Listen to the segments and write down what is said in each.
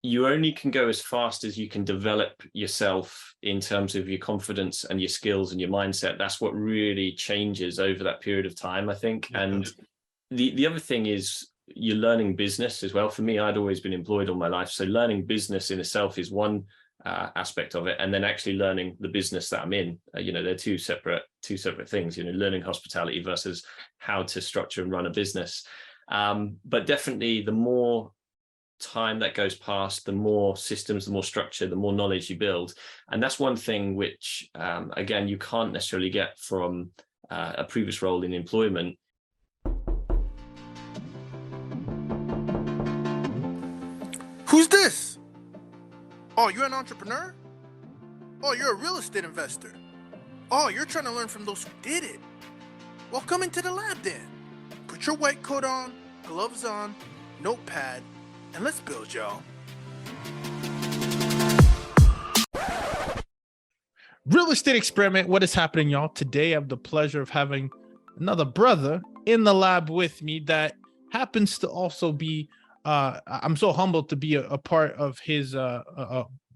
you only can go as fast as you can develop yourself in terms of your confidence and your skills and your mindset. That's what really changes over that period of time, I think. And the other thing is you're learning business as well. For me, I'd always been employed all my life. So learning business in itself is one aspect of it. And then actually learning the business that I'm in, they're two separate things, learning hospitality versus how to structure and run a business. But definitely the more time that goes past, the more systems, the more structure, the more knowledge you build. And that's one thing which, again, you can't necessarily get from a previous role in employment. Who's this? Oh, you're an entrepreneur? Oh, you're a real estate investor? Oh, you're trying to learn from those who did it? Well, come into the lab then. Put your white coat on, gloves on, notepad, and let's build, y'all. Real estate experiment. What is happening, y'all? Today, I have the pleasure of having another brother in the lab with me that happens to also be, I'm so humbled to be a part of his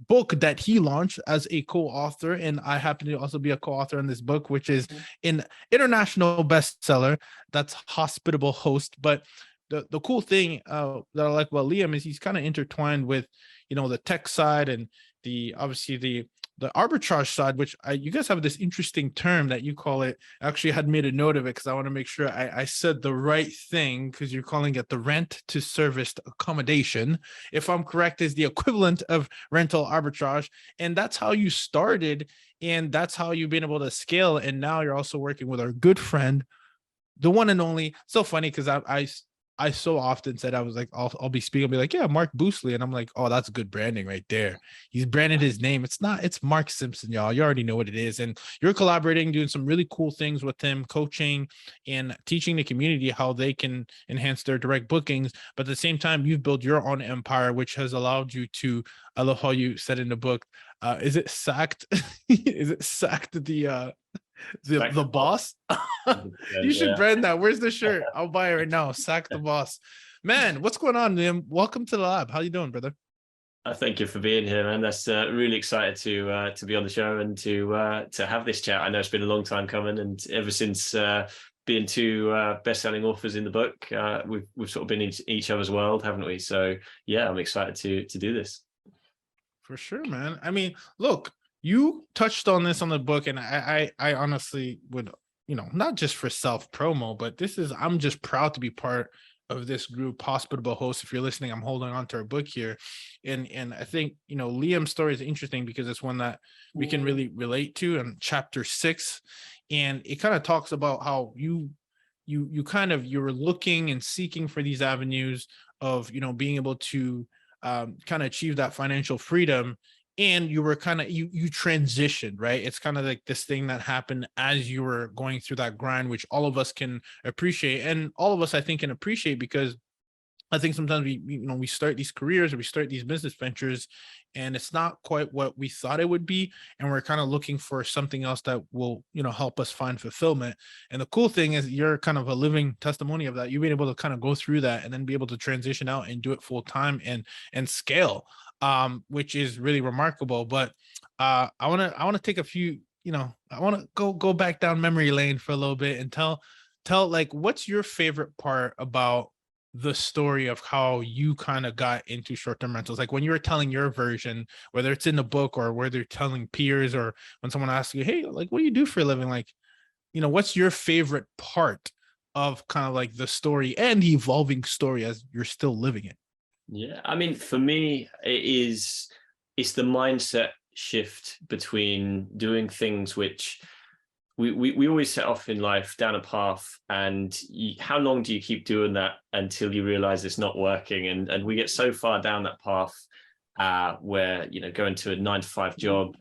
book that he launched as a co-author. And I happen to also be a co-author in this book, which is an international bestseller. That's Hospitable Hosts. But the cool thing that I like about Liam is he's kind of intertwined with, the tech side and obviously the arbitrage side, which you guys have this interesting term that you call it. I actually had made a note of it because I want to make sure I said the right thing, because you're calling it the rent to serviced accommodation. If I'm correct, is the equivalent of rental arbitrage. And that's how you started. And that's how you've been able to scale. And now you're also working with our good friend, the one and only. So funny because I so often said, I was like, I'll be speaking, I'll be like, yeah, Mark Boosley. And I'm like, oh, that's good branding right there. He's branded his name. It's Mark Simpson, y'all. You already know what it is. And you're collaborating, doing some really cool things with him, coaching and teaching the community how they can enhance their direct bookings. But at the same time, you've built your own empire, which has allowed you to, I love how you said in the book, is it sacked? Is it sacked the boss? You should brand that. Where's the shirt? I'll buy it right now. Sack the boss. Man, what's going on, Liam? Welcome to the lab. How you doing, brother? Thank you for being here, man. That's really excited to be on the show and to have this chat. I know it's been a long time coming, and ever since being two best-selling authors in the book, we've sort of been in each other's world, haven't we? So yeah, I'm excited to do this. For sure, man. I mean, look, you touched on this on the book, and I honestly would, not just for self promo, but I'm just proud to be part of this group, Hospitable Hosts. If you're listening, I'm holding on to our book here, and I think Liam's story is interesting because it's one that we can really relate to in chapter 6, and it kind of talks about how you're looking and seeking for these avenues of being able to kind of achieve that financial freedom. And you were you transitioned, right? It's kind of like this thing that happened as you were going through that grind, which all of us can appreciate. And all of us, I think, can appreciate, because I think sometimes we start these careers or we start these business ventures and it's not quite what we thought it would be. And we're kind of looking for something else that will, help us find fulfillment. And the cool thing is you're kind of a living testimony of that. You've been able to kind of go through that and then be able to transition out and do it full time and scale, which is really remarkable. But I want to take a few, I want to go back down memory lane for a little bit and tell like, what's your favorite part about the story of how you kind of got into short-term rentals? Like when you were telling your version, whether it's in the book or whether you're telling peers, or when someone asks you, hey, like, what do you do for a living? Like, what's your favorite part of kind of like the story and the evolving story as you're still living it? Yeah, I mean, for me, it's the mindset shift between doing things which we always set off in life down a path, and how long do you keep doing that until you realize it's not working? And we get so far down that path where, going to a 9-to-5 job,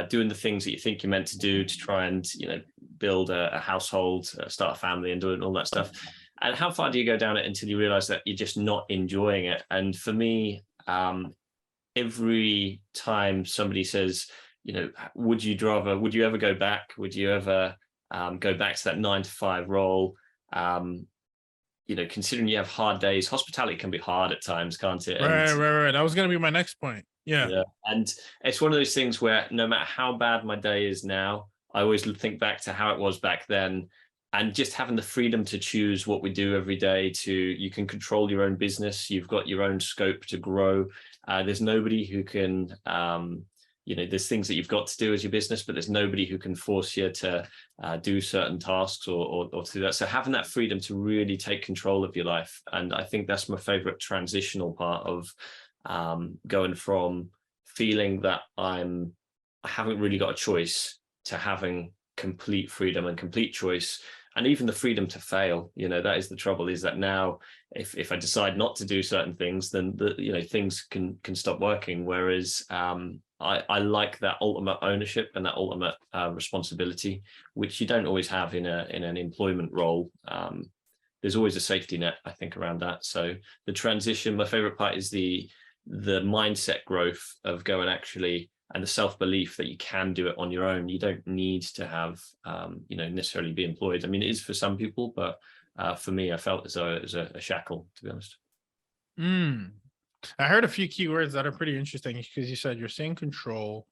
doing the things that you think you're meant to do to try and, build a household, start a family and doing all that stuff. And how far do you go down it until you realize that you're just not enjoying it? And for me, every time somebody says, would you ever go back? Would you ever go back to that 9-to-5 role? considering you have hard days, hospitality can be hard at times, can't it? Right. That was going to be my next point. Yeah. And it's one of those things where no matter how bad my day is now, I always think back to how it was back then, and just having the freedom to choose what we do every day. You can control your own business. You've got your own scope to grow. There's nobody who can, there's things that you've got to do as your business, but there's nobody who can force you to do certain tasks or to do that. So having that freedom to really take control of your life. And I think that's my favorite transitional part of going from feeling that I haven't really got a choice to having complete freedom and complete choice, and even the freedom to fail. That is the trouble, is that now if I decide not to do certain things, then things can stop working. Whereas I like that ultimate ownership and that ultimate responsibility, which you don't always have in an employment role. There's always a safety net, I think, around that. So the transition, my favorite part is the mindset growth of going actually, and the self-belief that you can do it on your own. You don't need to have, necessarily be employed. I mean, it is for some people, but for me, I felt as though it was a shackle, to be honest. I heard a few keywords that are pretty interesting, because you said you're saying control,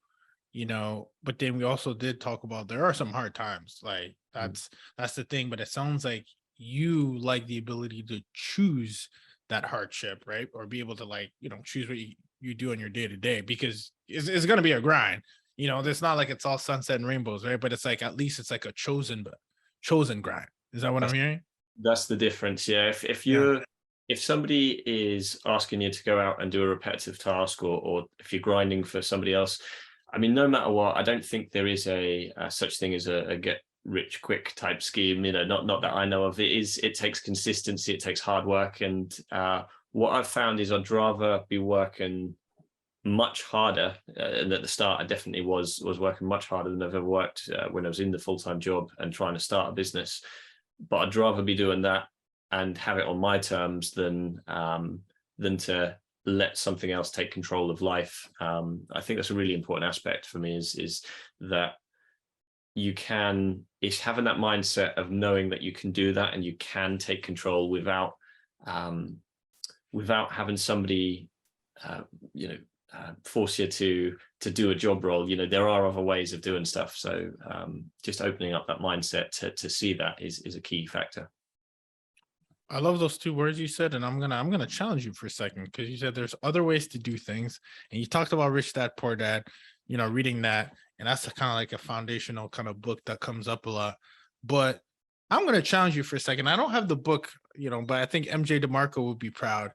but then we also did talk about there are some hard times. Like that's the thing, but it sounds like you like the ability to choose that hardship, right? Or be able to choose what you do on your day to day, because it's going to be a grind. It's not like it's all sunset and rainbows, right? But it's like, at least it's like a chosen grind. Is that what I'm hearing? That's the difference. Yeah. If somebody is asking you to go out and do a repetitive task, or if you're grinding for somebody else, I mean, no matter what, I don't think there is a such thing as a get rich quick type scheme. Not that I know of. It takes consistency, it takes hard work, and what I've found is I'd rather be working much harder. And at the start, I definitely was working much harder than I've ever worked when I was in the full-time job and trying to start a business. But I'd rather be doing that and have it on my terms than to let something else take control of life. I think that's a really important aspect for me, is that it's having that mindset of knowing that you can do that and you can take control without having somebody force you to do a job role. There are other ways of doing stuff. So just opening up that mindset to see that is a key factor. I love those two words you said, and I'm gonna challenge you for a second, because you said there's other ways to do things, and you talked about Rich Dad Poor Dad, reading that, and that's kind of like a foundational kind of book that comes up a lot. But I'm gonna challenge you for a second. I don't have the book, but I think MJ DeMarco would be proud.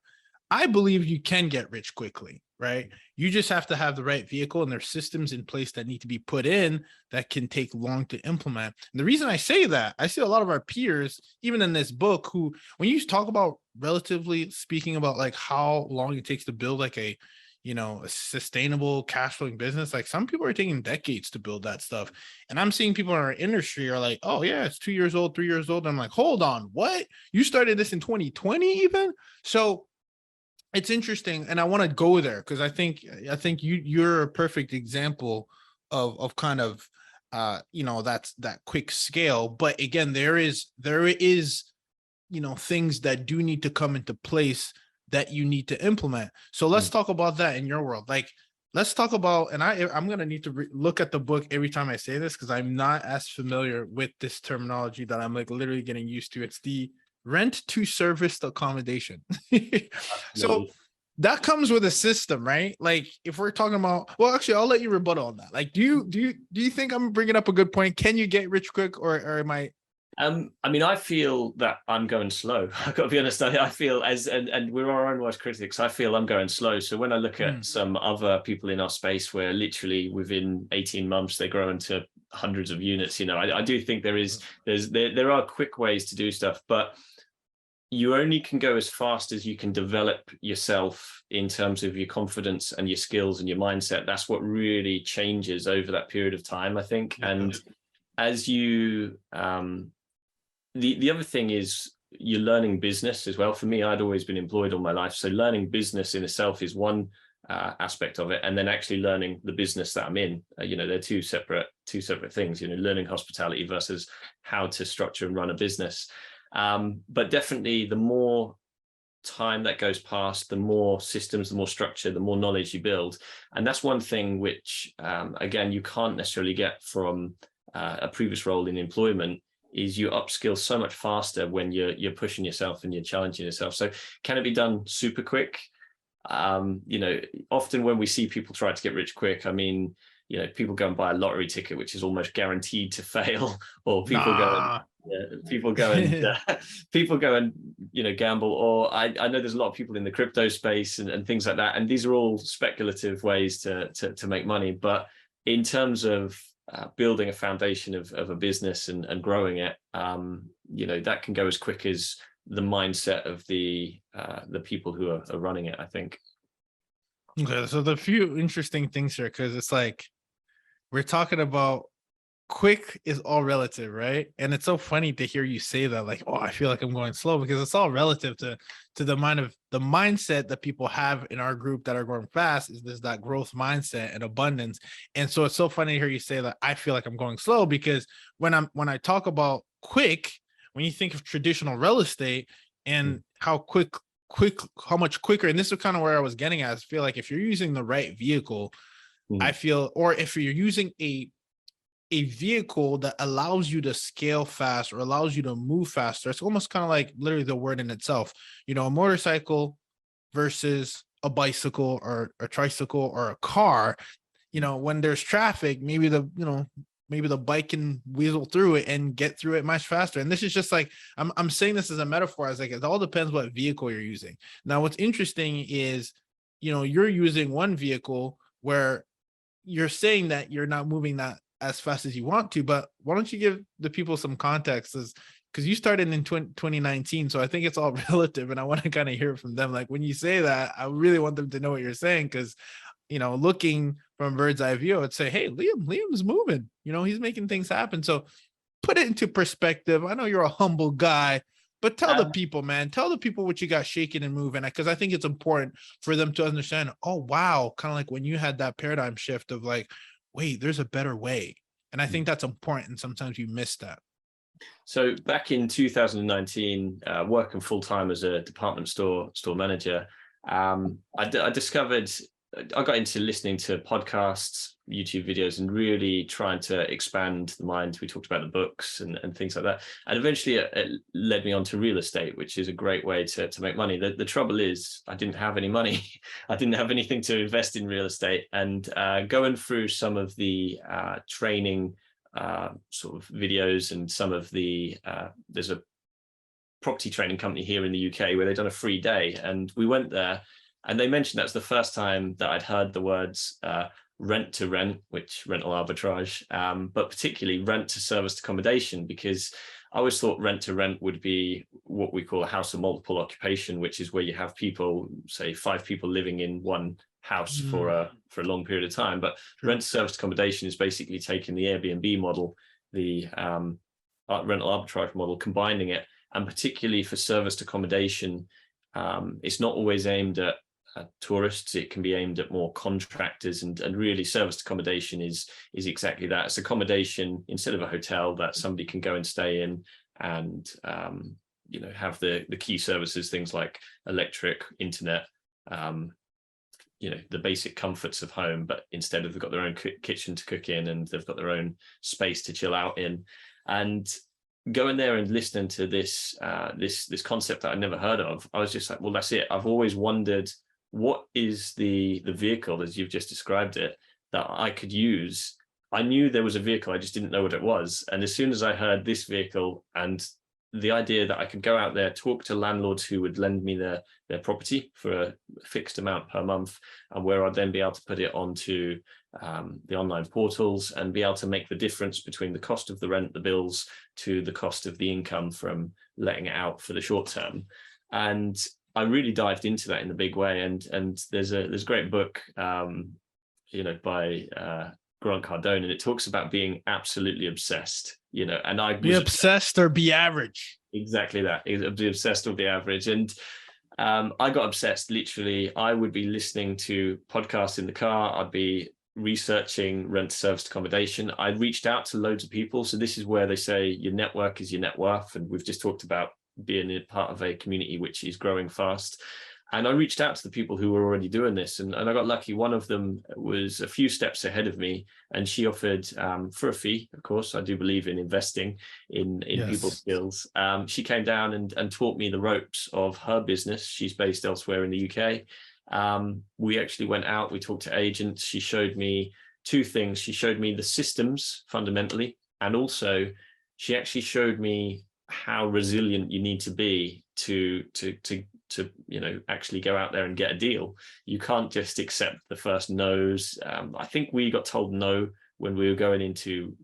I believe you can get rich quickly, right? You just have to have the right vehicle, and there's systems in place that need to be put in that can take long to implement. And the reason I say that, I see a lot of our peers, even in this book, who, when you talk about, relatively speaking, about like how long it takes to build like a sustainable cash flowing business, like some people are taking decades to build that stuff. And I'm seeing people in our industry are like, oh yeah, it's 2 years old, 3 years old. I'm like, hold on, what? You started this in 2020 even? So it's interesting, and I want to go there because I think you're a perfect example of kind of that's that quick scale. But again, there is things that do need to come into place that you need to implement. So let's talk about that in your world. Like, let's talk about, and I'm gonna need to look at the book every time I say this, because I'm not as familiar with this terminology that I'm like literally getting used to. It's the rent to serviced accommodation. So that comes with a system, right? Like, if we're talking about, well, actually, I'll let you rebuttal on that. Like, do you think I'm bringing up a good point? Can you get rich quick, or am I? I mean, I feel that I'm going slow. I've got to be honest. I feel and we're our own worst critics. I feel I'm going slow. So when I look at some other people in our space where literally within 18 months they grow into hundreds of units, I do think there are quick ways to do stuff, but you only can go as fast as you can develop yourself in terms of your confidence and your skills and your mindset. That's what really changes over that period of time, I think. And as you, the other thing is you're learning business as well. For me, I'd always been employed all my life. So learning business in itself is one aspect of it. And then actually learning the business that I'm in, they're two separate things, learning hospitality versus how to structure and run a business. But definitely the more time that goes past, the more systems, the more structure, the more knowledge you build. And that's one thing which, again, you can't necessarily get from a previous role in employment, is you upskill so much faster when you're pushing yourself and you're challenging yourself. So can it be done super quick? Often when we see people try to get rich quick, I mean, people go and buy a lottery ticket, which is almost guaranteed to fail, or people go and gamble, or I know there's a lot of people in the crypto space and things like that, and these are all speculative ways to make money. But in terms of building a foundation of a business and growing it, that can go as quick as the mindset of the people who are running it, I think. Okay, so the few interesting things here, because it's like we're talking about quick is all relative, right? And it's so funny to hear you say that, like, oh, I feel like I'm going slow, because it's all relative to the mindset that people have in our group that are going fast. Is this that growth mindset and abundance? And so it's so funny to hear you say that I feel like I'm going slow, because when I talk about quick, when you think of traditional real estate and how how much quicker, and this is kind of where I was getting at, I feel like if you're using the right vehicle, or if you're using a vehicle that allows you to scale fast or allows you to move faster, it's almost kind of like literally the word in itself, a motorcycle versus a bicycle or a tricycle or a car. When there's traffic, maybe the bike can weasel through it and get through it much faster. And this is just like, I'm saying this as a metaphor, as like, it all depends what vehicle you're using. Now, what's interesting is, you're using one vehicle where you're saying that you're not moving that as fast as you want to, but why don't you give the people some context, because you started in 2019. So I think it's all relative, and I want to kind of hear it from them. Like, when you say that, I really want them to know what you're saying, because looking from a bird's eye view, I'd say, hey, Liam's moving, he's making things happen. So put it into perspective. I know you're a humble guy, but tell the people, man, tell the people what you got shaking and moving, because I think it's important for them to understand, oh, wow, kind of like when you had that paradigm shift of like, wait, there's a better way. And I think that's important, and sometimes you miss that. So back in 2019, working full-time as a department store manager, I discovered, I got into listening to podcasts, YouTube videos, and really trying to expand the mind. We talked about the books and things like that. And eventually it led me on to real estate, which is a great way to make money. The trouble is I didn't have any money. I didn't have anything to invest in real estate. And going through some of the training sort of videos, and some of the, there's a property training company here in the UK where they've done a free day. And we went there, and they mentioned that's the first time that I'd heard the words rent to rent, which rental arbitrage, but particularly rent to serviced accommodation, because I always thought rent to rent would be what we call a house of multiple occupation, which is where you have people, say 5 people living in one house for a long period of time. But rent to serviced accommodation is basically taking the Airbnb model, the rental arbitrage model, combining it, and particularly for serviced accommodation, it's not always aimed at tourists. It can be aimed at more contractors, and really serviced accommodation is exactly that. It's accommodation instead of a hotel that somebody can go and stay in, and have the key services, things like electric, internet, the basic comforts of home, but instead they've got their own kitchen to cook in, and they've got their own space to chill out in. And going there and listening to this concept that I'd never heard of, I was just like, well, that's it. I've always wondered, what is the vehicle, as you've just described it, that I could use? I knew there was a vehicle, I just didn't know what it was. And as soon as I heard this vehicle, and the idea that I could go out there, talk to landlords who would lend me their property for a fixed amount per month, and where I'd then be able to put it onto the online portals and be able to make the difference between the cost of the rent, the bills, to the cost of the income from letting it out for the short term. And I really dived into that in a big way. And there's a great book, by Grant Cardone, and it talks about being absolutely obsessed, and I be obsessed or be average. Exactly that. Be obsessed or be average. And I got obsessed. Literally, I would be listening to podcasts in the car. I'd be researching rent to serviced accommodation. I reached out to loads of people. So this is where they say your network is your net worth. And we've just talked about being a part of a community which is growing fast. And I reached out to the people who were already doing this, and I got lucky. One of them was a few steps ahead of me, and she offered, for a fee, of course, I do believe in investing in people's skills. She came down and taught me the ropes of her business. She's based elsewhere in the UK. We actually went out, we talked to agents. She showed me two things. She showed me the systems fundamentally, and also she actually showed me how resilient you need to be to actually go out there and get a deal. You can't just accept the first no's. I think we got told no when we were going into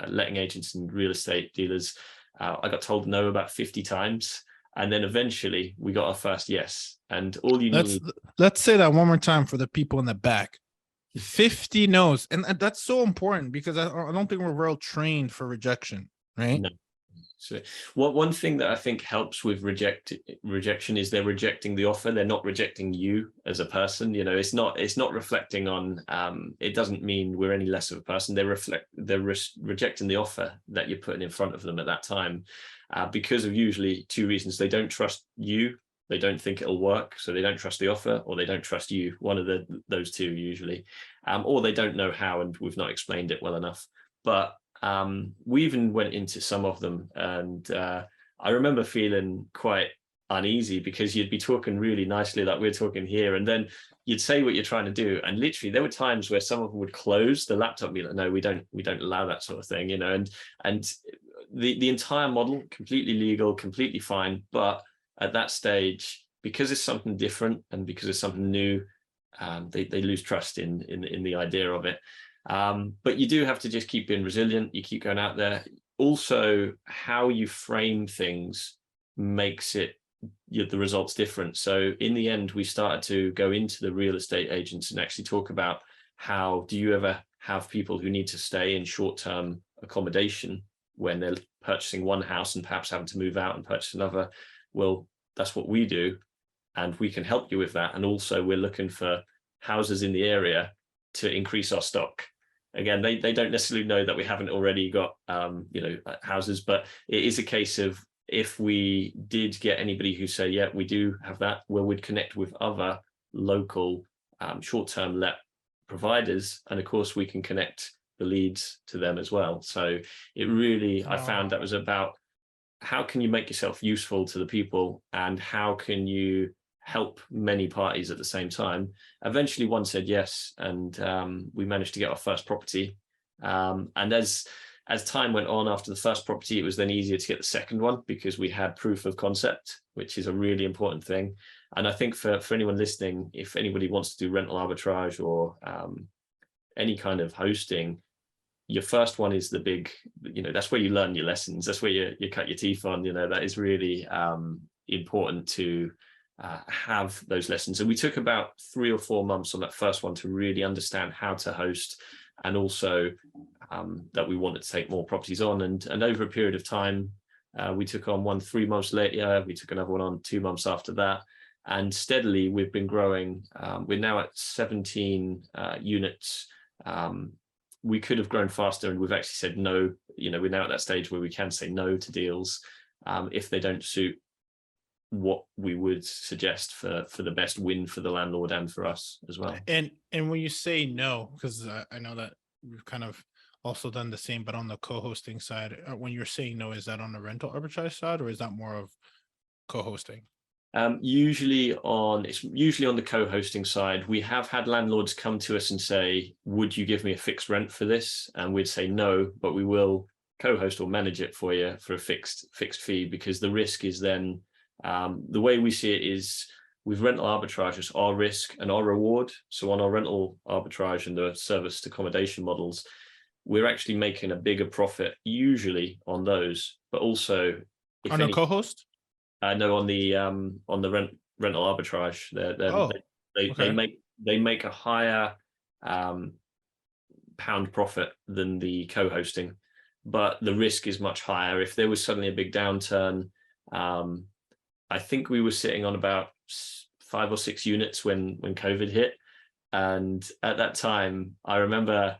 letting agents and real estate dealers. I got told no about 50 times, and then eventually we got our first yes. And all you need. Let's say that one more time for the people in the back. 50 no's, and that's so important because I don't think we're well trained for rejection, right? No. So one thing that I think helps with rejection is they're rejecting the offer. They're not rejecting you as a person. It's not reflecting on, it doesn't mean we're any less of a person. They're rejecting the offer that you're putting in front of them at that time, because of usually two reasons. They don't trust you. They don't think it'll work. So they don't trust the offer, or they don't trust you. One of those two usually, or they don't know how, and we've not explained it well enough. But we even went into some of them, and I remember feeling quite uneasy because you'd be talking really nicely like we're talking here, and then you'd say what you're trying to do, and literally there were times where some of them would close the laptop and be like, no, we don't allow that sort of thing, and the entire model completely legal, completely fine, but at that stage, because it's something different and because it's something new, they lose trust in the idea of it. But you do have to just keep being resilient. You keep going out there. Also, how you frame things makes it the results different. So in the end, we started to go into the real estate agents and actually talk about, how do you ever have people who need to stay in short-term accommodation when they're purchasing one house and perhaps having to move out and purchase another? Well, that's what we do, and we can help you with that. And also we're looking for houses in the area to increase our stock. Again, they don't necessarily know that we haven't already got houses, but it is a case of, if we did get anybody who say, yeah, we do have that, well, we'd connect with other local short-term let providers, and of course we can connect the leads to them as well. So it really, I found that was about, how can you make yourself useful to the people, and how can you help many parties at the same time? Eventually one said yes, and we managed to get our first property, and as time went on after the first property, it was then easier to get the second one because we had proof of concept, which is a really important thing. And I think for anyone listening, if anybody wants to do rental arbitrage or any kind of hosting, your first one is the big, that's where you learn your lessons. That's where you cut your teeth on. That is really important to have those lessons. And we took about 3 or 4 months on that first one to really understand how to host, and also that we wanted to take more properties on. And over a period of time, we took on one 3 months later. We took another one on 2 months after that. And steadily we've been growing. We're now at 17 units. We could have grown faster, and we've actually said no. We're now at that stage where we can say no to deals if they don't suit what we would suggest for the best win for the landlord and for us as well. And when you say no, because I know that we've kind of also done the same, but on the co-hosting side, when you're saying no, is that on the rental arbitrage side, or is that more of co-hosting? Usually on the co-hosting side. We have had landlords come to us and say, would you give me a fixed rent for this? And we'd say no, but we will co-host or manage it for you for a fixed fee, because the risk is then, the way we see it is, with rental arbitrage, it's our risk and our reward. So on our rental arbitrage and the serviced accommodation models, we're actually making a bigger profit usually on those, but also on a co-host. No, on the rental arbitrage, they make a higher pound profit than the co-hosting, but the risk is much higher. If there was suddenly a big downturn, I think we were sitting on about 5 or 6 units when COVID hit, and at that time, I remember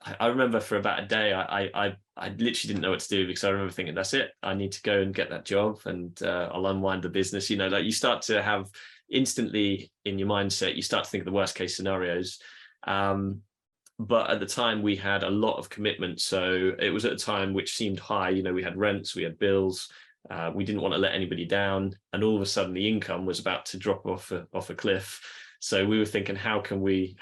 I remember for about a day, I literally didn't know what to do, because I remember thinking, that's it, I need to go and get that job, and I'll unwind the business. You know, like you start to have instantly in your mindset, you start to think of the worst case scenarios. But at the time we had a lot of commitment. So it was at a time which seemed high. You know, we had rents, we had bills, we didn't want to let anybody down. And all of a sudden the income was about to drop off a cliff. So we were thinking, how can we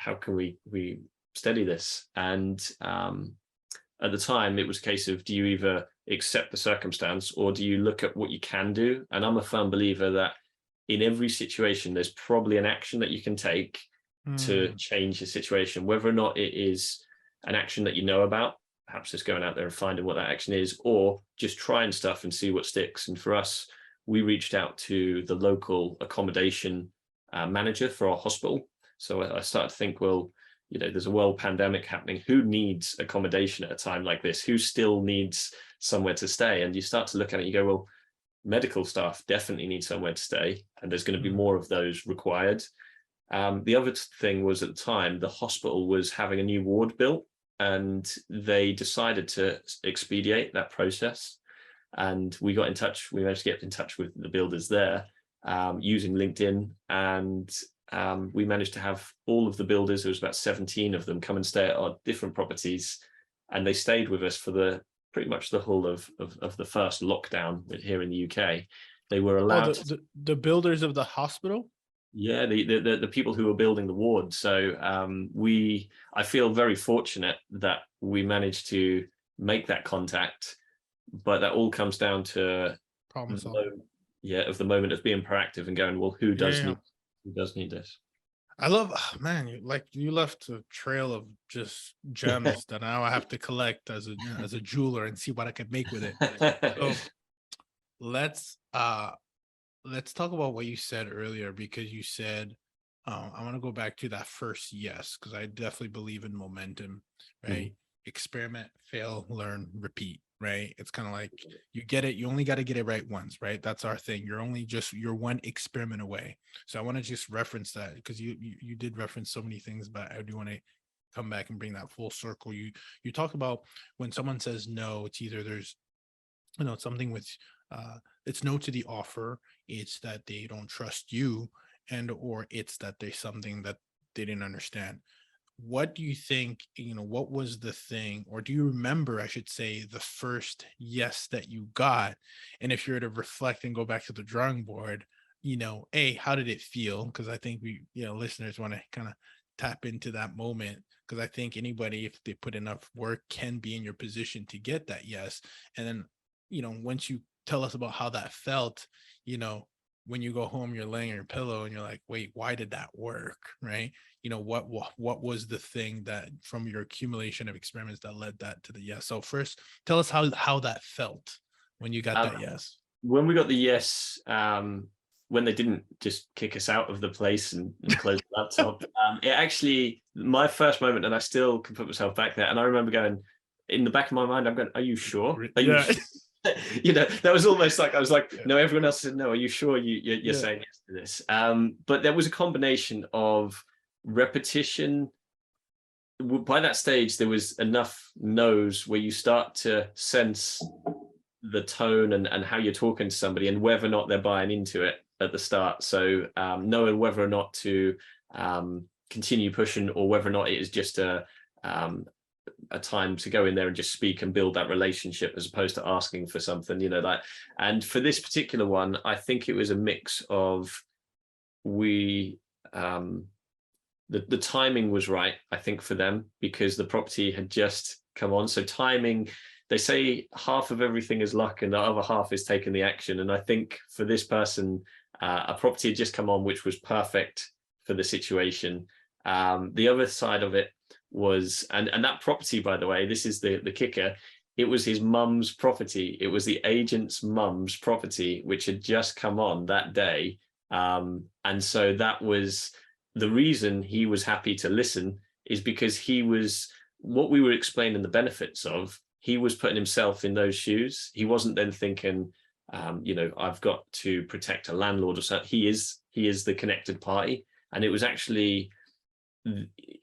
steady this? And at the time it was a case of, do you either accept the circumstance or do you look at what you can do? And I'm a firm believer that in every situation, there's probably an action that you can take to change the situation, whether or not it is an action that you know about, perhaps just going out there and finding what that action is, or just trying stuff and see what sticks. And for us, we reached out to the local accommodation manager for our hospital. So I started to think, well, you know, there's a world pandemic happening. Who needs accommodation at a time like this? Who still needs somewhere to stay? And you start to look at it, you go, well, medical staff definitely need somewhere to stay, and there's going to be more of those required. The other thing was, at the time, the hospital was having a new ward built, and they decided to expedite that process. And we got in touch, we managed to get in touch with the builders there using LinkedIn, and we managed to have all of the builders, there was about 17 of them, come and stay at our different properties, and they stayed with us for pretty much the whole of the first lockdown here in the UK. They were allowed the builders of the hospital. Yeah, the people who were building the ward. So I feel very fortunate that we managed to make that contact, but that all comes down to the moment of being proactive and going, well, who does need this? I love, man, you left a trail of just gems that now I have to collect as a jeweler and see what I can make with it. So let's talk about what you said earlier, because you said, I want to go back to that first yes, because I definitely believe in momentum, right? Experiment, fail, learn, repeat, right? It's kind of like you get it, you only got to get it right once, right? That's our thing. You're one experiment away. So I want to just reference that, because you did reference so many things, but I do want to come back and bring that full circle. You talk about when someone says no, it's either there's, you know, something with it's no to the offer, it's that they don't trust you, and or it's that there's something that they didn't understand. What do you think, you know, what was the thing, or do you remember, I should say, the first yes that you got? And if you were to reflect and go back to the drawing board, you know, how did it feel? Because I think listeners want to kind of tap into that moment, because I think anybody, if they put enough work, can be in your position to get that yes. And then, you know, once you tell us about how that felt, you know, when you go home, you're laying on your pillow and you're like, wait, why did that work? Right? You know, what was the thing that from your accumulation of experiments that led that to the yes? So first, tell us how that felt when you got that yes. When we got the yes, when they didn't just kick us out of the place and close the laptop, it actually, my first moment, and I still can put myself back there, and I remember going, in the back of my mind, I'm going, are you sure? Are you sure? You know, that was almost like, I was like, no, everyone else said, no, are you sure you're saying yes to this? But there was a combination of repetition. By that stage, there was enough no's where you start to sense the tone and how you're talking to somebody and whether or not they're buying into it at the start. So knowing whether or not to continue pushing, or whether or not it is just a time to go in there and just speak and build that relationship, as opposed to asking for something, you know, that. And for this particular one, I think it was a mix of the timing was right, I think, for them, because the property had just come on. So timing, they say half of everything is luck and the other half is taking the action. And I think for this person, a property had just come on, which was perfect for the situation. The other side of it was, and that property, by the way, this is the kicker, it was his mum's property. It was the agent's mum's property, which had just come on that day. And so that was the reason he was happy to listen, is because he was, what we were explaining the benefits of, he was putting himself in those shoes. He wasn't then thinking, you know, I've got to protect a landlord or something. He is the connected party. And it was actually,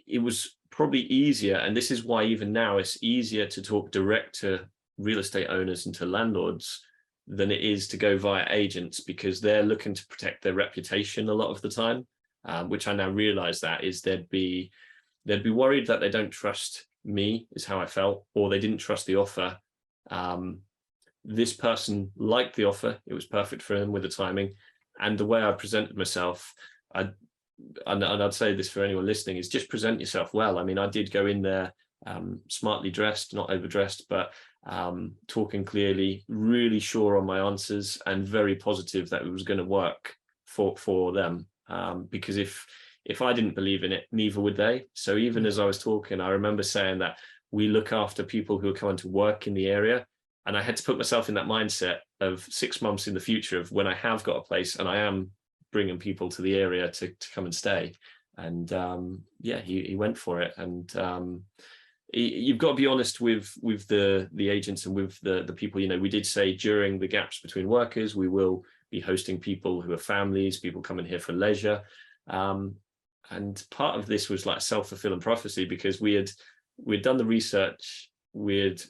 it was probably easier, and this is why even now it's easier to talk direct to real estate owners and to landlords than it is to go via agents, because they're looking to protect their reputation a lot of the time, which I now realize that is they'd be worried that they don't trust me, is how I felt, or they didn't trust the offer. This person liked the offer. It was perfect for him with the timing and the way I presented myself. And I'd say this for anyone listening, is just present yourself well. I mean, I did go in there smartly dressed, not overdressed, but talking clearly, really sure on my answers, and very positive that it was going to work for them. Because if I didn't believe in it, neither would they. So even as I was talking, I remember saying that we look after people who are coming to work in the area. And I had to put myself in that mindset of 6 months in the future of when I have got a place and I am bringing people to the area to come and stay. And yeah, he went for it. And you've got to be honest with the agents and with the people. You know, we did say during the gaps between workers, we will be hosting people who are families, people coming here for leisure. And part of this was like self-fulfilling prophecy, because we'd done the research, we'd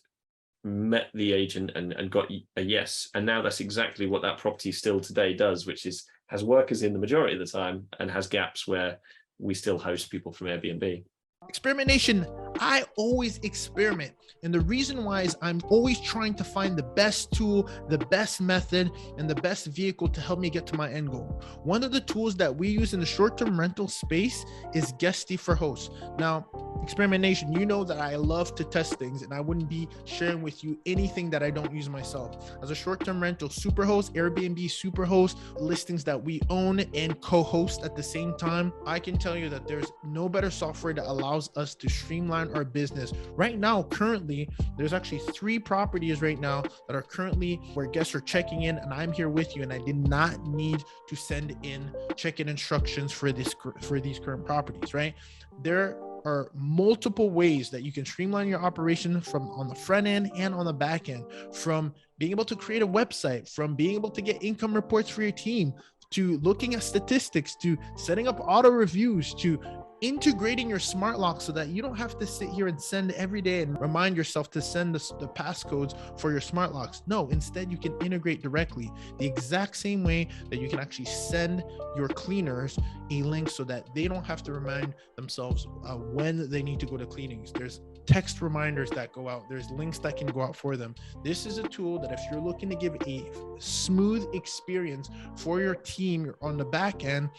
met the agent and got a yes. And now that's exactly what that property still today does, which is has workers in the majority of the time and has gaps where we still host people from Airbnb. Experimentation. I always experiment. And the reason why is I'm always trying to find the best tool, the best method, and the best vehicle to help me get to my end goal. One of the tools that we use in the short-term rental space is Guesty for Hosts. Now, experimentation, you know that I love to test things, and I wouldn't be sharing with you anything that I don't use myself. As a short-term rental superhost, Airbnb superhost, listings that we own and co-host at the same time, I can tell you that there's no better software that allows us to streamline our business. Right now, currently, there's actually 3 properties right now that are currently where guests are checking in, and I'm here with you, and I did not need to send in check-in instructions for these current properties, right? There are multiple ways that you can streamline your operation, from on the front end and on the back end, from being able to create a website, from being able to get income reports for your team, to looking at statistics, to setting up auto reviews, to integrating your smart lock so that you don't have to sit here and send every day and remind yourself to send the passcodes for your smart locks. No, instead you can integrate directly the exact same way that you can actually send your cleaners a link so that they don't have to remind themselves when they need to go to cleanings. There's text reminders that go out. There's links that can go out for them. This is a tool that if you're looking to give a smooth experience for your team on the back end,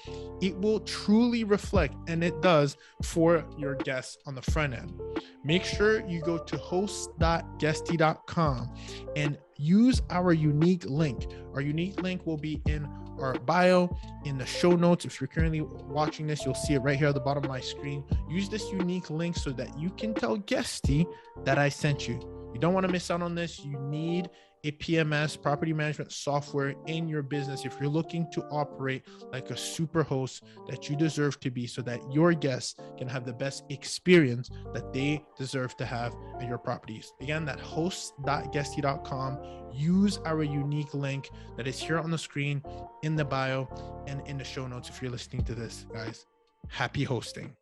it will truly reflect, and it does, for your guests on the front end. Make sure you go to host.guesty.com and use our unique link. Our unique link will be in our bio, in the show notes. If you're currently watching this, you'll see it right here at the bottom of my screen. Use this unique link so that you can tell Guesty that I sent you. You don't want to miss out on this. You need a PMS, property management software, in your business if you're looking to operate like a super host that you deserve to be, so that your guests can have the best experience that they deserve to have at your properties. Again, that host.guesty.com. Use our unique link that is here on the screen, in the bio, and in the show notes if you're listening to this, guys. Happy hosting.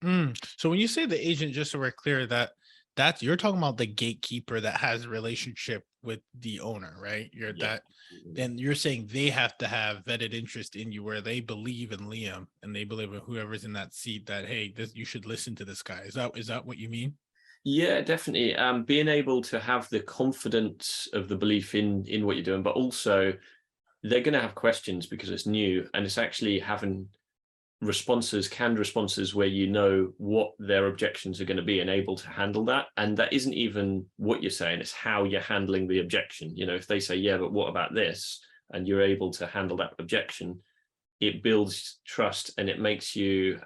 So when you say the agent, just so we're clear, that's you're talking about the gatekeeper that has a relationship with the owner, right? Then you're saying they have to have vetted interest in you, where they believe in Liam and they believe in whoever's in that seat that, hey, you should listen to this guy. Is that what you mean? Yeah, definitely. Being able to have the confidence of the belief in what you're doing, but also they're going to have questions because it's new, and it's actually having canned responses where you know what their objections are going to be and able to handle that. And that isn't even what you're saying, it's how you're handling the objection. You know, if they say, yeah, but what about this? And you're able to handle that objection, it builds trust, and it makes you,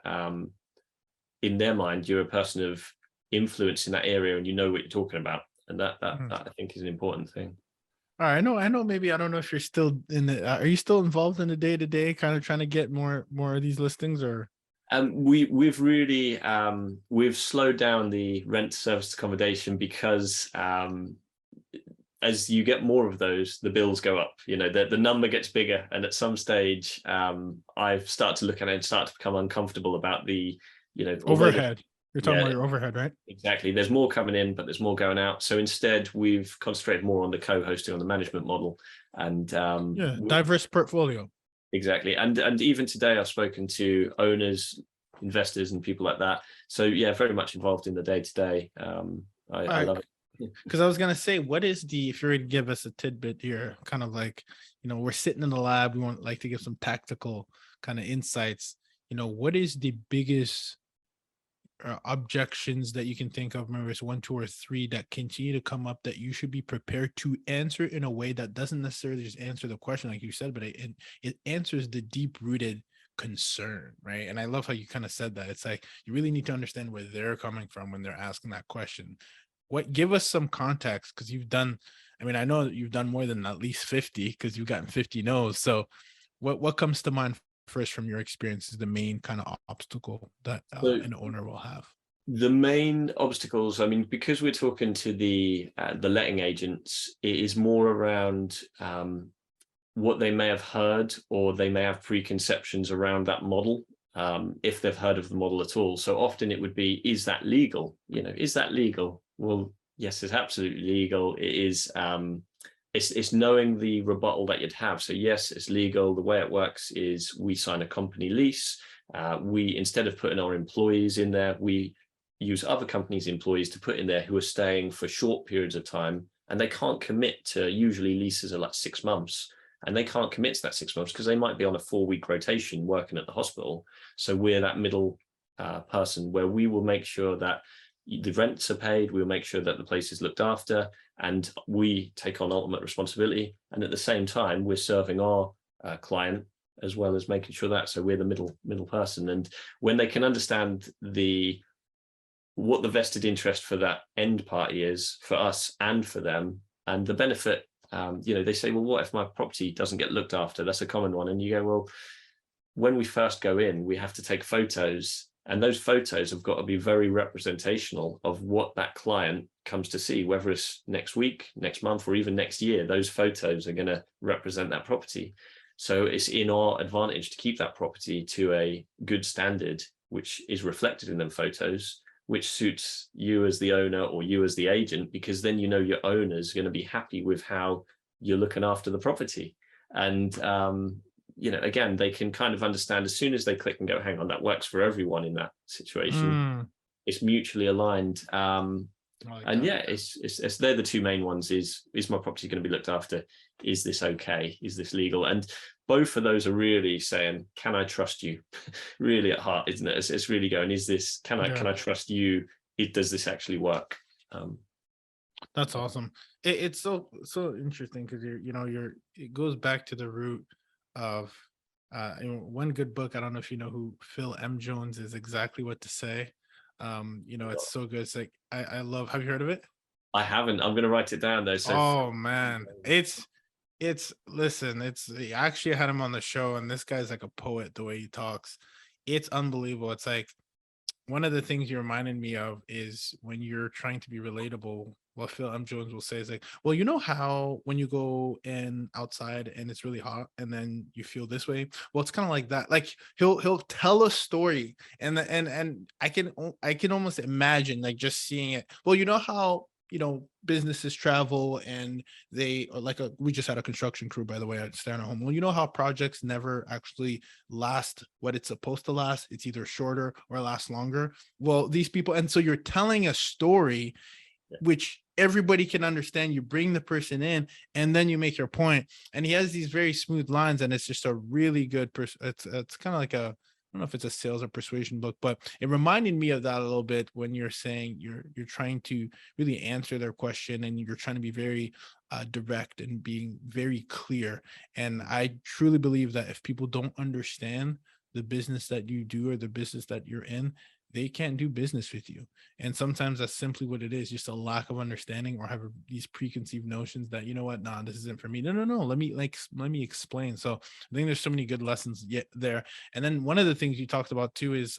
in their mind, you're a person of influence in that area, and you know what you're talking about. And that I think is an important thing. All right, I know. Maybe I don't know if you're still in the. Are you still involved in the day-to-day, kind of trying to get more of these listings, or? We've really we've slowed down the rent service accommodation because as you get more of those, the bills go up. You know, the number gets bigger, and at some stage, I've started to look at it and start to become uncomfortable about the, you know, overhead. You're talking about your overhead, right? Exactly. There's more coming in, but there's more going out. So instead, we've concentrated more on the co-hosting, on the management model, and diverse portfolio. Exactly. And even today, I've spoken to owners, investors, and people like that. So yeah, very much involved in the day-to-day. I love it. Because I was gonna say, what is if you're gonna give us a tidbit here, kind of like, we're sitting in the lab, we want like to give some tactical kind of insights. What is the biggest objections that you can think of, maybe it's 1, 2, or 3 that continue to come up that you should be prepared to answer in a way that doesn't necessarily just answer the question like you said, but it answers the deep-rooted concern, right? And I love how you kind of said that. It's like you really need to understand where they're coming from when they're asking that question. Give us some context, because I know that you've done more than at least 50, because you've gotten 50 no's. So what comes to mind first from your experience is the main kind of obstacle that an owner will have? The main obstacles, because we're talking to the letting agents, it is more around what they may have heard, or they may have preconceptions around that model, if they've heard of the model at all. So often it would be, is that legal? Is that legal? Well, yes, it's absolutely legal. It is. It's knowing the rebuttal that you'd have. So yes, it's legal. The way it works is we sign a company lease. We, instead of putting our employees in there, we use other companies' employees to put in there who are staying for short periods of time, and they can't commit to, usually leases are like 6 months, and they can't commit to that 6 months because they might be on a 4-week rotation working at the hospital. So we're that middle person where we will make sure that the rents are paid, we'll make sure that the place is looked after, and we take on ultimate responsibility. And at the same time, we're serving our client as well as making sure that. So we're the middle person. And when they can understand what the vested interest for that end party is for us and for them, and the benefit, they say, well, what if my property doesn't get looked after? That's a common one. And you go, well, when we first go in, we have to take photos, and those photos have got to be very representational of what that client comes to see, whether it's next week, next month, or even next year. Those photos are going to represent that property. So it's in our advantage to keep that property to a good standard, which is reflected in them photos, which suits you as the owner or you as the agent, because then your owner is going to be happy with how you're looking after the property. And again, they can kind of understand as soon as they click and go, hang on, that works for everyone in that situation. It's mutually aligned. It's they're the 2 main ones. Is my property going to be looked after? Is this okay? Is this legal? And both of those are really saying, can I trust you? Really at heart, isn't it? It's really going, is this, can I trust you? Does this actually work? That's awesome. It's so interesting, because it goes back to the root of one good book. I don't know if you know who Phil M. Jones is, Exactly What to Say. It's so good. It's like I love. Have you heard of it? I haven't. I'm going to write it down though. So man, listen, actually I had him on the show, and this guy's like a poet the way he talks. It's unbelievable. It's like one of the things you reminded me of is when you're trying to be relatable, what Phil M. Jones will say is like, well, you know how when you go in outside and it's really hot and then you feel this way? Well, it's kind of like that. Like he'll tell a story, and I can almost imagine like just seeing it. Well, you know how businesses travel and they are like we just had a construction crew, by the way, at Stay Home. Well, you know how projects never actually last what it's supposed to last. It's either shorter or lasts longer. Well, these people, and so you're telling a story which everybody can understand. You bring the person in, and then you make your point. And he has these very smooth lines, and it's just a really good it's kind of like I don't know if it's a sales or persuasion book, but it reminded me of that a little bit when you're saying you're trying to really answer their question, and you're trying to be very direct and being very clear. And I truly believe that if people don't understand the business that you do or the business that you're in, they can't do business with you. And sometimes that's simply what it is, just a lack of understanding, or have these preconceived notions that, nah, this isn't for me. No, let me explain. So I think there's so many good lessons yet there. And then one of the things you talked about too is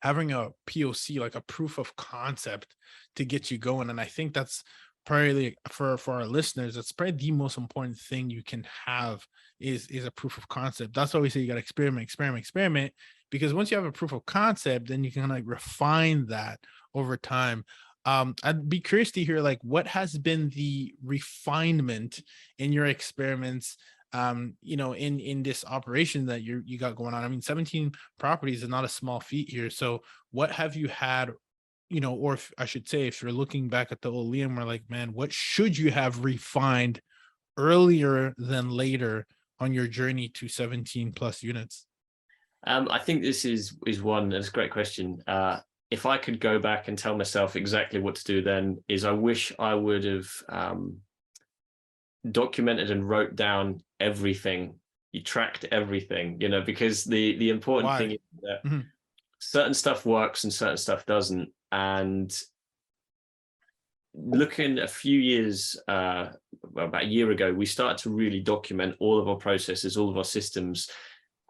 having a POC, like a proof of concept, to get you going. And I think that's probably for our listeners, that's probably the most important thing you can have is a proof of concept. That's why we say you got to experiment, because once you have a proof of concept, then you can like refine that over time. I'd be curious to hear like what has been the refinement in your experiments, in this operation that you got going on. I mean, 17 properties is not a small feat here. So what have you had, or if, I should say, if you're looking back at the old Liam, we're like, man, what should you have refined earlier than later on your journey to 17 plus units? I think this is one, that's a great question. If I could go back and tell myself exactly what to do then, is I wish I would have documented and wrote down everything. You tracked everything, because the important thing is that certain stuff works and certain stuff doesn't. And looking a few years, about a year ago, we started to really document all of our processes, all of our systems.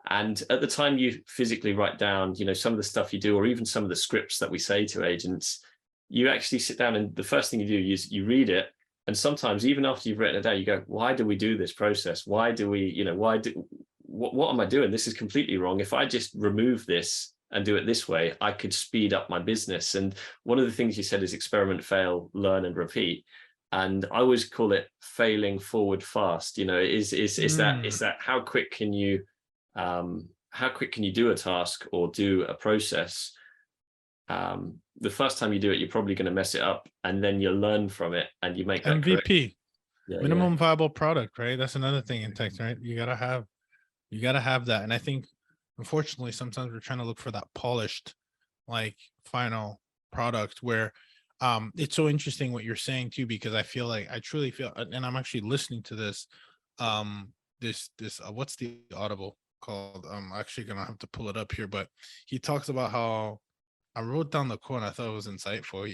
And at the time you physically write down, some of the stuff you do, or even some of the scripts that we say to agents, you actually sit down and the first thing you do is you read it. And sometimes even after you've written it down, you go, why do we do this process? Why do we, what am I doing? This is completely wrong. If I just remove this and do it this way, I could speed up my business. And one of the things you said is experiment, fail, learn, and repeat. And I always call it failing forward fast. Is that how quick can you do a task or do a process? The first time you do it, you're probably going to mess it up, and then you learn from it and you make that MVP, minimum viable product, right? That's another thing in tech, right? You gotta have that. And I think, unfortunately, sometimes we're trying to look for that polished, like, final product where it's so interesting what you're saying too, because I truly feel, and I'm actually listening to this, what's the Audible called? I'm actually gonna have to pull it up here, but he talks about how, I wrote down the quote, I thought it was insightful.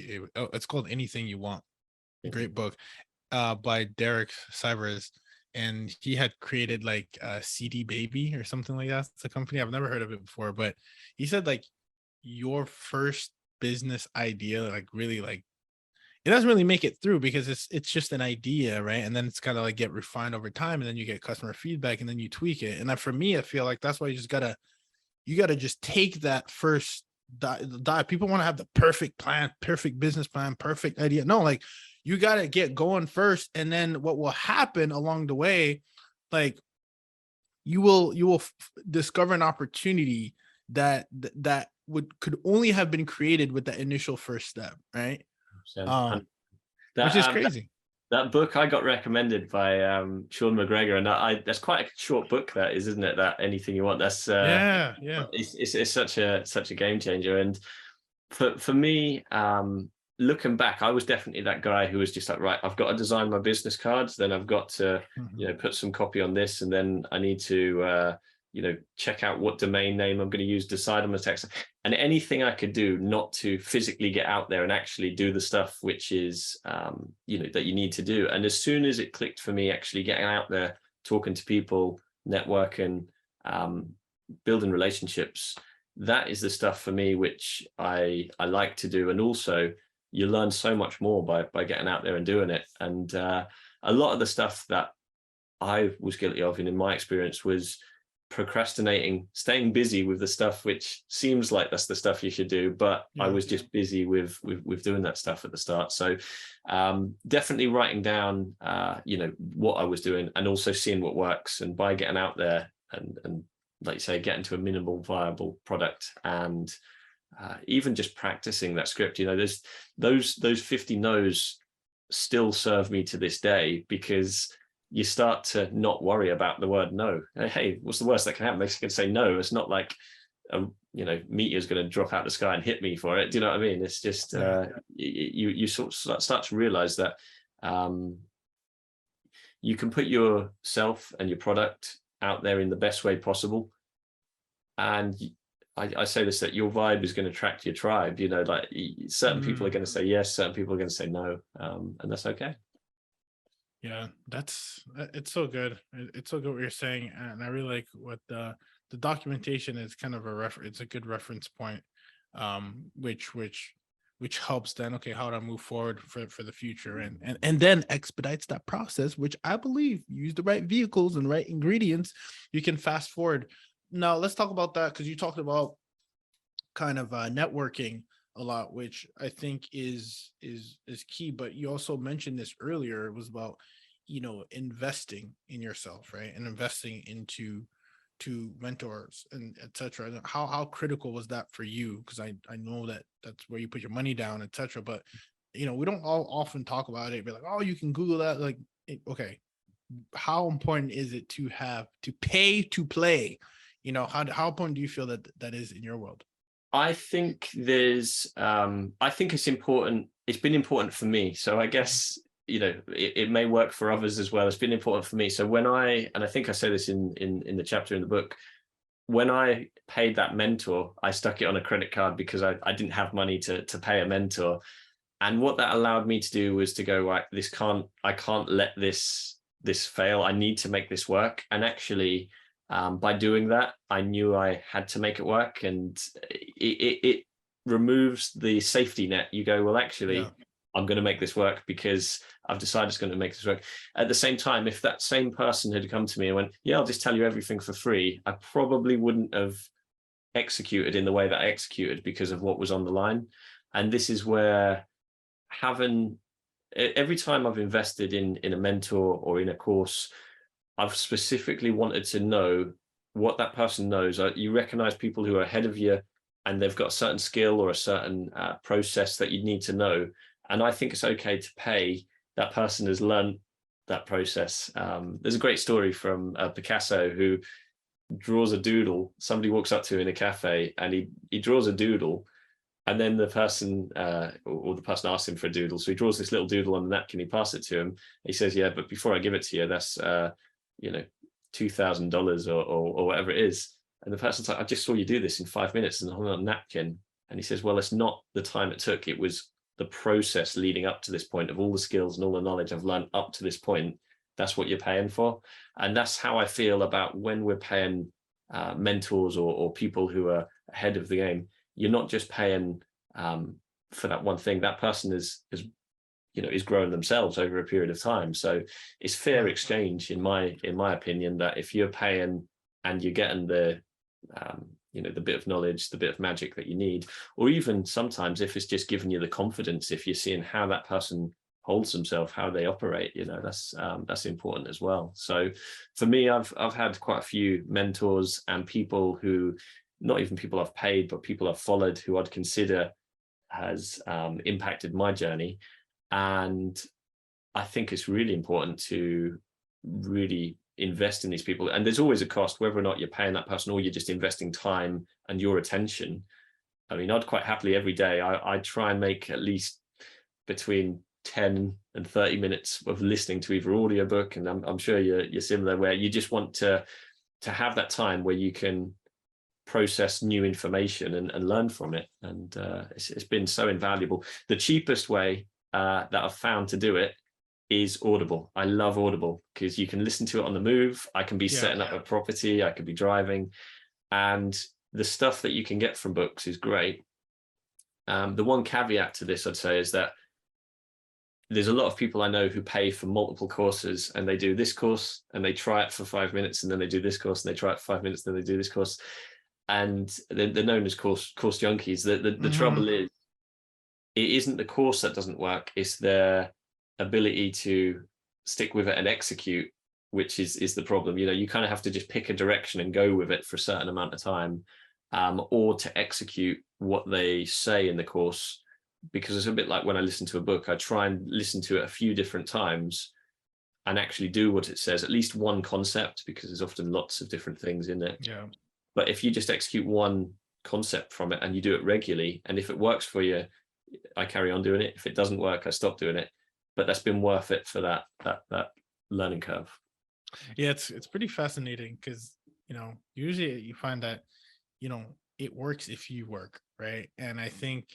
It's called Anything You Want. Great book by Derek Sivers. And he had created like a CD Baby or something like that. It's a company, I've never heard of it before, but he said like your first business idea, like really, like, it doesn't really make it through because it's just an idea, right? And then it's kind of like get refined over time, and then you get customer feedback, and then you tweak it. And for me, I feel like that's why you gotta just take that first dive. People want to have the perfect plan, perfect business plan, perfect idea. No, like, you got to get going first, and then what will happen along the way, like, you will discover an opportunity that could only have been created with that initial first step, right? Which is crazy. That book I got recommended by Sean McGregor, and that's quite a short book, that is, isn't it? That Anything You Want. That's yeah. It's such a game changer. And for me, looking back, I was definitely that guy who was just like, right, I've got to design my business cards, then I've got to put some copy on this, and then I need to check out what domain name I'm going to use, decide on the text, and anything I could do not to physically get out there and actually do the stuff which is that you need to do. And as soon as it clicked for me, actually getting out there, talking to people, networking, building relationships, that is the stuff for me which I like to do. And also you learn so much more by getting out there and doing it. And a lot of the stuff that I was guilty of, and in my experience, was procrastinating, staying busy with the stuff which seems like that's the stuff you should do, but I was just busy with doing that stuff at the start. So definitely writing down what I was doing, and also seeing what works, and by getting out there and like you say, getting to a minimal viable product, and even just practicing that script. There's those 50 no's still serve me to this day, because you start to not worry about the word no. Hey, what's the worst that can happen? They can say no. It's not like a meteor's going to drop out the sky and hit me for it. Do you know what I mean? It's just you sort of start to realize that you can put yourself and your product out there in the best way possible. And I say this, that your vibe is going to attract your tribe. Like, certain people are going to say yes, certain people are going to say no, and that's okay. Yeah, it's so good. It's so good what you're saying, and I really like what the documentation is. Kind of it's a good reference point, which helps then, okay, how to move forward for the future, and then expedites that process, which I believe, use the right vehicles and right ingredients, you can fast forward now let's talk about that, because you talked about kind of networking a lot, which I think is key. But you also mentioned this earlier. It was about, investing in yourself, right? And investing into mentors and etc. How critical was that for you? Because I know that that's where you put your money down, etc. But we don't all often talk about it. Be like, oh, you can Google that. Like, okay, how important is it to have to pay to play? How important do you feel that that is in your world? I think I think it's important. It's been important for me. So I guess, it may work for others as well. It's been important for me. So and I think I say this in the chapter in the book, when I paid that mentor, I stuck it on a credit card because I didn't have money to pay a mentor. And what that allowed me to do was to go, right, I can't let this fail. I need to make this work. And actually, by doing that, I knew I had to make it work, and it removes the safety net. You go, well, actually, yeah, I'm going to make this work because I've decided it's going to make this work. At the same time, if that same person had come to me and went, yeah, I'll just tell you everything for free, I probably wouldn't have executed in the way that I executed because of what was on the line. And this is where every time I've invested in a mentor or in a course, I've specifically wanted to know what that person knows. You recognize people who are ahead of you and they've got a certain skill or a certain process that you need to know. And I think it's okay to pay that person has learned that process. There's a great story from Picasso, who draws a doodle. Somebody walks up to him in a cafe and he draws a doodle. And then the person or the person asks him for a doodle. So he draws this little doodle on the napkin. He passes it to him. He says, yeah, but before I give it to you, that's $2,000 or whatever it is. And the person's like, I just saw you do this in 5 minutes and on a napkin. And he says, well, it's not the time it took. It was the process leading up to this point of all the skills and all the knowledge I've learned up to this point. That's what you're paying for. And that's how I feel about when we're paying mentors or people who are ahead of the game. You're not just paying for that one thing. That person is growing themselves over a period of time. So it's fair exchange, in my opinion, that if you're paying and you're getting the bit of knowledge, the bit of magic that you need, or even sometimes if it's just giving you the confidence, if you're seeing how that person holds themselves, how they operate, that's important as well. So for me, I've had quite a few mentors and people who, not even people I've paid, but people I've followed who I'd consider has impacted my journey. And I think it's really important to really invest in these people. And there's always a cost, whether or not you're paying that person or you're just investing time and your attention. I mean, I'd quite happily every day, I try and make at least between 10 and 30 minutes of listening to either audiobook, and I'm sure you're similar, where you just want to have that time where you can process new information and learn from it. And it's been so invaluable. The cheapest way that I've found to do it is Audible. I love Audible because you can listen to it on the move. I can be setting up a property, I could be driving, and the stuff that you can get from books is great. The one caveat to this, I'd say, is that there's a lot of people I know who pay for multiple courses, and they do this course and they try it for 5 minutes, and then they do this course and they try it for 5 minutes, then they do this course, and they're known as course junkies. The trouble is, it isn't the course that doesn't work, it's their ability to stick with it and execute, which is the problem. You kind of have to just pick a direction and go with it for a certain amount of time, or to execute what they say in the course. Because it's a bit like when I listen to a book, I try and listen to it a few different times and actually do what it says, at least one concept, because there's often lots of different things in it. Yeah. But if you just execute one concept from it and you do it regularly, and if it works for you, I carry on doing it. If it doesn't work, I stop doing it. But that's been worth it for that learning curve. Yeah, it's pretty fascinating because usually you find that it works if you work, right? And I think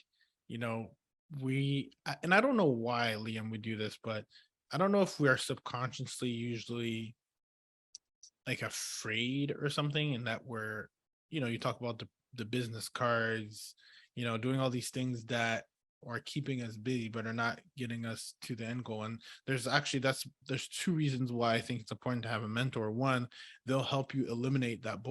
and I don't know why, Liam, we do this, but I don't know if we are subconsciously usually like afraid or something, and that we're you talk about the business cards, doing all these things that are keeping us busy but are not getting us to the end goal. And there's two reasons why I think it's important to have a mentor. One, they'll help you eliminate that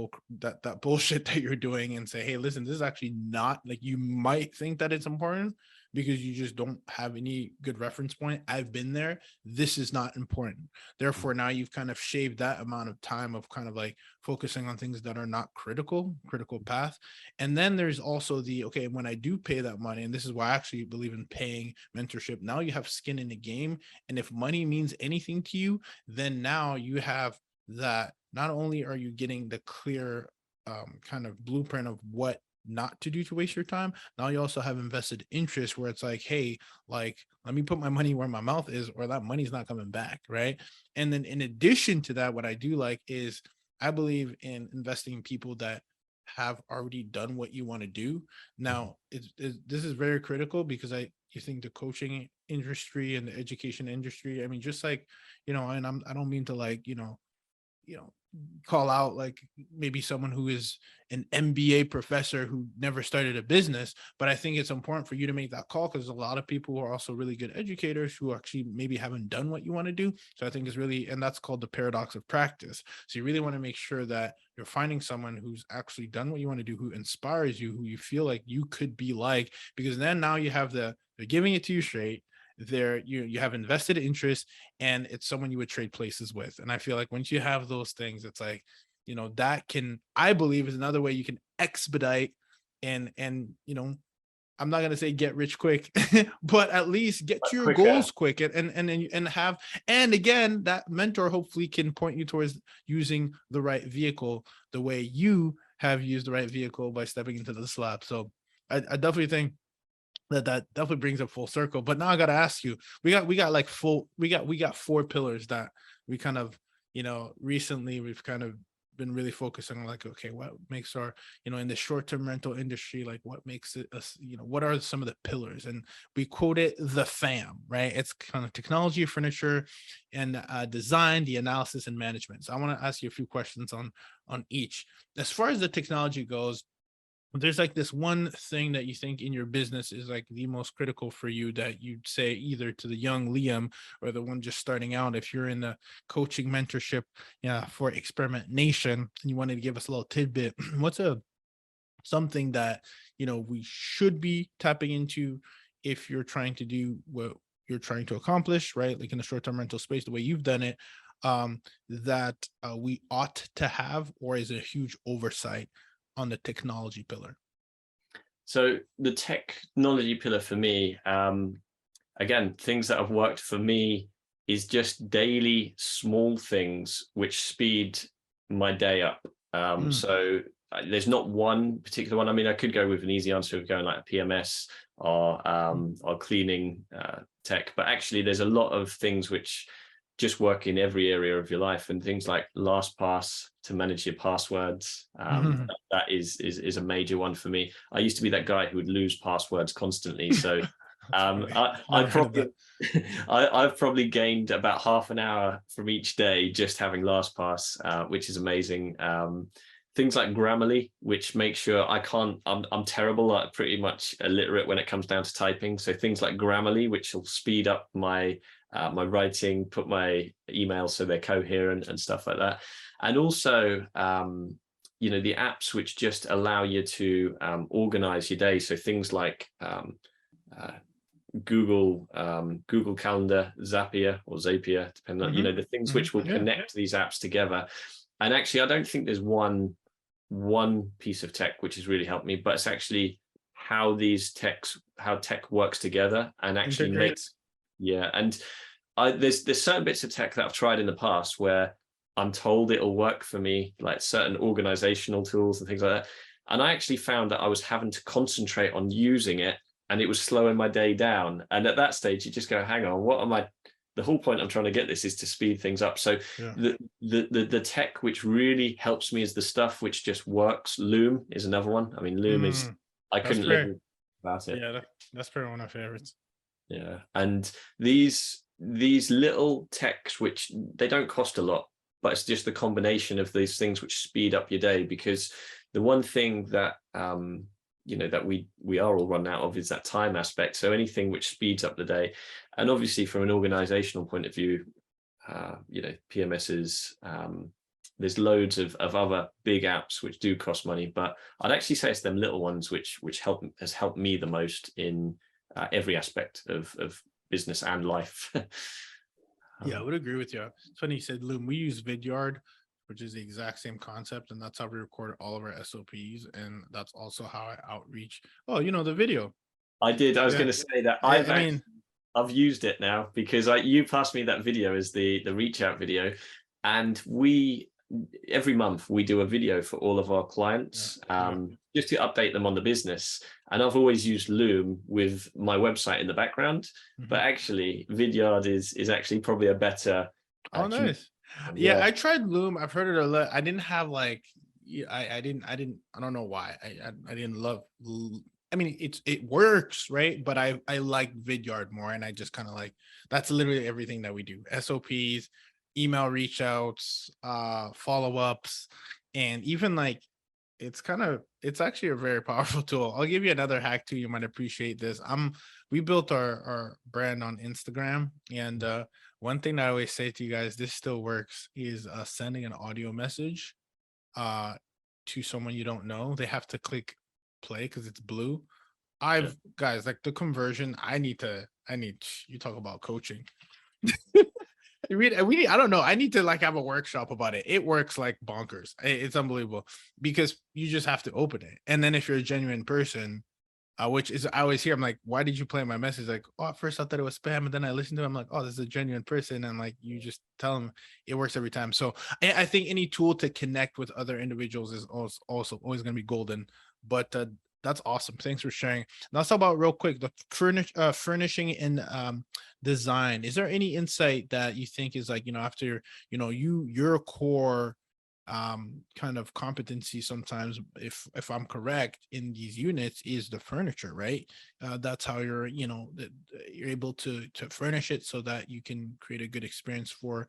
bullshit that you're doing and say, hey, listen, this is actually not, like, you might think that it's important because you just don't have any good reference point. I've been there. This is not important. Therefore, now you've kind of shaved that amount of time of kind of like focusing on things that are not critical path. And then there's also okay, when I do pay that money, and this is why I actually believe in paying mentorship, now you have skin in the game. And if money means anything to you, then now you have that. Not only are you getting the clear kind of blueprint of what not to do to waste your time, now you also have invested interest where it's like, hey, like, let me put my money where my mouth is, or that money's not coming back, right? And then in addition to that, what I do like is I believe in investing in people that have already done what you want to do. Now, this is very critical because you think the coaching industry and the education industry, I mean, just like, and I don't mean to like, call out like maybe someone who is an MBA professor who never started a business, but I think it's important for you to make that call because a lot of people who are also really good educators who actually maybe haven't done what you want to do. So I think it's really, and that's called the paradox of practice. So you really want to make sure that you're finding someone who's actually done what you want to do, who inspires you, who you feel like you could be like, because then now you have they're giving it to you straight. There you have invested interest, and it's someone you would trade places with. And I feel like once you have those things, it's like, that can, I believe, is another way you can expedite and I'm not going to say get rich quick, but at least get to your goals quick and again, that mentor hopefully can point you towards using the right vehicle the way you have used the right vehicle by stepping into this lab. So I definitely think that definitely brings it full circle. But now I got to ask you, we got 4 pillars that we kind of, recently we've kind of been really focusing on, like, okay, what makes our, in the short-term rental industry, like what makes it us, what are some of the pillars? And we quoted the FAM, right? It's kind of technology, furniture, and design, the analysis, and management. So I want to ask you a few questions on each. As far as the technology goes, there's like this one thing that you think in your business is like the most critical for you that you'd say either to the young Liam or the one just starting out, if you're in the coaching mentorship for Experiment Nation, and you wanted to give us a little tidbit, what's something that we should be tapping into if you're trying to do what you're trying to accomplish, right? Like in the short-term rental space, the way you've done it, that we ought to have, or is it a huge oversight on the technology pillar? So the technology pillar for me, again, things that have worked for me is just daily small things which speed my day up. So there's not one particular one. I mean, I could go with an easy answer of going like a PMS or cleaning tech, but actually there's a lot of things which just work in every area of your life, and things like LastPass to manage your passwords. That is a major one for me. I used to be that guy who would lose passwords constantly. So I've probably gained about half an hour from each day just having LastPass, which is amazing. Things like Grammarly, which make sure I'm terrible, like pretty much illiterate when it comes down to typing. So things like Grammarly, which will speed up my writing, put my emails so they're coherent and stuff like that. And also, the apps which just allow you to organize your day. So things like Google Calendar, Zapier, depending on, the things which will connect these apps together. And actually, I don't think there's one piece of tech which has really helped me, but it's actually how tech works together and actually makes, and there's certain bits of tech that I've tried in the past where I'm told it'll work for me, like certain organizational tools and things like that. And I actually found that I was having to concentrate on using it, and it was slowing my day down. And at that stage, you just go, hang on, the whole point I'm trying to get this is to speed things up. So the tech which really helps me is the stuff which just works. Loom is another one. I mean, Loom is, I couldn't live without it. Yeah, that's probably one of my favorites. Yeah. And these little techs, which they don't cost a lot, but it's just the combination of these things which speed up your day. Because the one thing that that we are all run out of is that time aspect. So anything which speeds up the day, and obviously from an organizational point of view, PMSs, there's loads of other big apps which do cost money, but I'd actually say it's them little ones which has helped me the most in every aspect of business and life. Yeah, I would agree with you. It's funny you said Loom. We use Vidyard, which is the exact same concept, and that's how we record all of our SOPs, and that's also how I outreach. Oh, the video. I was going to say that I've used it now, because you passed me that video as the reach out video, and every month we do a video for all of our clients, just to update them on the business. And I've always used Loom with my website in the background, but actually Vidyard is actually probably a better. Oh, nice. Yeah, I tried Loom. I've heard it a lot. I didn't have I don't know why. I didn't love. I mean, it works, right? But I like Vidyard more, and I just kind of that's literally everything that we do: SOPs, email reach outs, follow-ups, and even it's actually a very powerful tool. I'll give you another hack too. You might appreciate this. We built our brand on Instagram, and one thing that I always say to you guys, this still works, is sending an audio message to someone you don't know. They have to click play because it's blue. Guys, the conversion, I need you talk about coaching. I don't know. I need to have a workshop about it. It works like bonkers. It's unbelievable, because you just have to open it. And then if you're a genuine person, which is, I always hear, I'm like, why did you play my message? At first I thought it was spam, and then I listened to it. I'm like, oh, this is a genuine person. And you just tell them, it works every time. So I think any tool to connect with other individuals is also always going to be golden. But that's awesome. Thanks for sharing. Now let's talk about real quick the furnishing and design. Is there any insight that you think is after your core kind of competency sometimes, if I'm correct, in these units is the furniture, right? That's how you're able to furnish it so that you can create a good experience for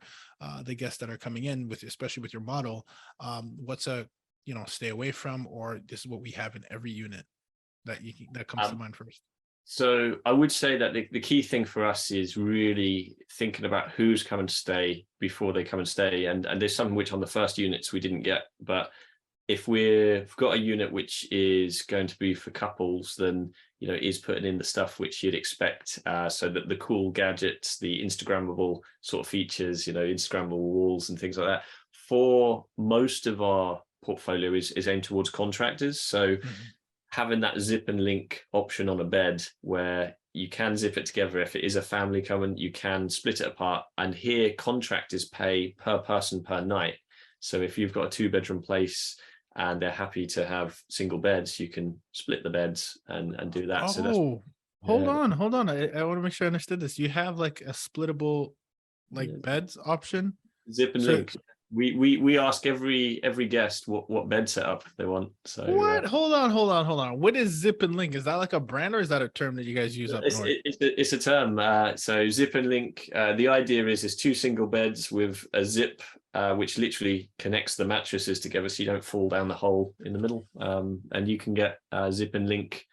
the guests that are coming in, especially with your model. What's a stay away from, or this is what we have in every unit that comes to mind first? So I would say that the key thing for us is really thinking about who's coming to stay before they come and stay. And there's something which on the first units we didn't get, but if we've got a unit which is going to be for couples, then is putting in the stuff which you'd expect, so that the cool gadgets, the Instagrammable sort of features, Instagrammable walls and things like that. For most of our portfolio is aimed towards contractors, so having that zip and link option on a bed where you can zip it together. If it is a family coming, you can split it apart. And here contractors pay per person per night. So if you've got a 2-bedroom place and they're happy to have single beds, you can split the beds and do that. Oh, hold on. I want to make sure I understood this. You have a splittable beds option? Zip and link. We ask every guest what bed setup they want. So what? Hold on. What is zip and link? Is that a brand, or is that a term that you guys use up north? It's a term. So zip and link. The idea is 2 single beds with a zip, which literally connects the mattresses together, so you don't fall down the hole in the middle. And you can get zip and link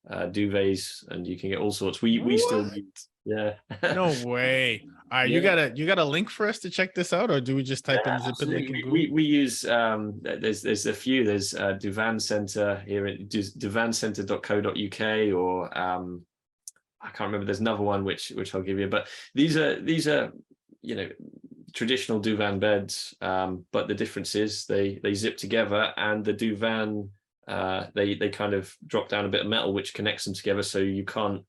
duvets, and you can get all sorts. We still use. Yeah. No way. All right, yeah. You got a link for us to check this out, or do we just type in zip and link in Google? We use there's a few. There's Divan Center here at divancenter.co.uk, or I can't remember. There's another one which I'll give you. But these are traditional divan beds, but the difference is they zip together, and the divan they kind of drop down a bit of metal which connects them together, so you can't.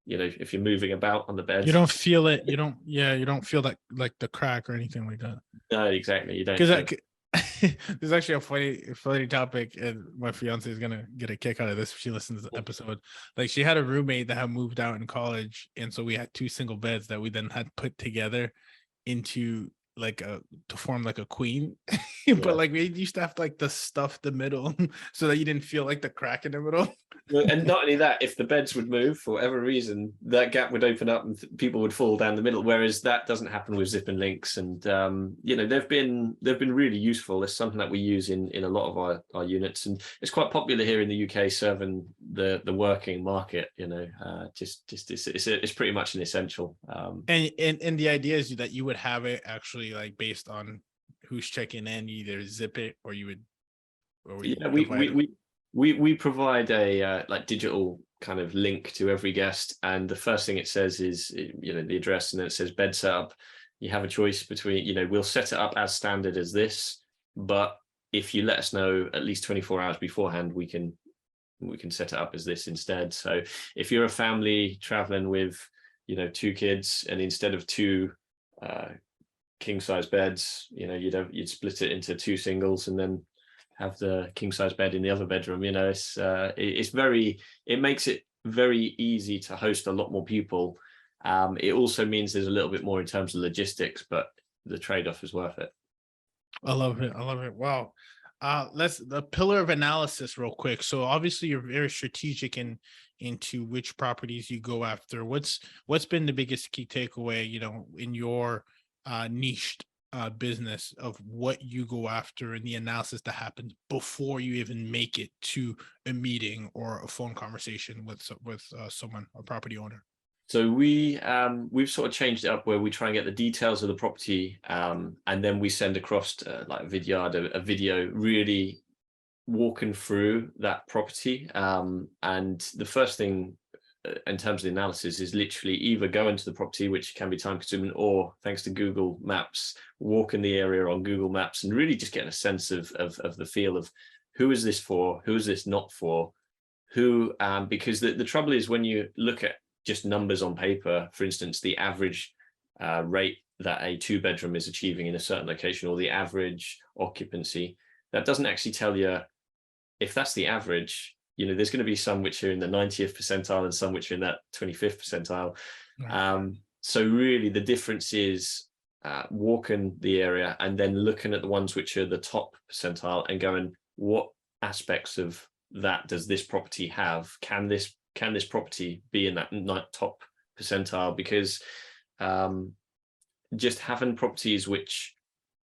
If you're moving about on the bed, you don't feel it. You don't feel that the crack or anything like that. No, exactly. You don't. Because there's actually a funny topic, and my fiance is gonna get a kick out of this if she listens to the episode. She had a roommate that had moved out in college, and so we had 2 single beds that we then had put together into to form a queen. But we used to have to stuff the middle so that you didn't feel the crack in the middle. And not only that, if the beds would move for whatever reason, that gap would open up and people would fall down the middle, whereas that doesn't happen with zip and links. And they've been really useful. It's something that we use in a lot of our units, and it's quite popular here in the UK, serving the working market, it's pretty much an essential. And the idea is that you would have it actually like based on who's checking in, you either zip it or you would, we provide a like digital kind of link to every guest, and the first thing it says is the address, and then it says bed setup. You have a choice between, we'll set it up as standard as this, but if you let us know at least 24 hours beforehand, we can set it up as this instead. So if you're a family traveling with 2 kids, and instead of 2 king size beds, you'd split it into 2 singles and then have the king size bed in the other bedroom. It makes it very easy to host a lot more people. It also means there's a little bit more in terms of logistics, but the trade-off is worth it. I love it. Wow. Let's the pillar of analysis real quick. So obviously you're very strategic into which properties you go after. What's been the biggest key takeaway, in your niched business of what you go after and the analysis that happens before you even make it to a meeting or a phone conversation with someone, a property owner? So we've sort of changed it up where we try and get the details of the property, and then we send across like a Vidyard, a video really walking through that property. And the first thing in terms of the analysis is literally either go into the property, which can be time consuming, or thanks to Google Maps, walk in the area on Google Maps and really just getting a sense of the feel of who is this for, who is this not for, because the trouble is when you look at just numbers on paper, for instance, the average rate that a 2-bedroom is achieving in a certain location, or the average occupancy, that doesn't actually tell you if that's the average. There's going to be some which are in the 90th percentile and some which are in that 25th percentile. Right. So really the difference is walking the area and then looking at the ones which are the top percentile and going, what aspects of that does this property have? Can this property be in that top percentile? Because just having properties which,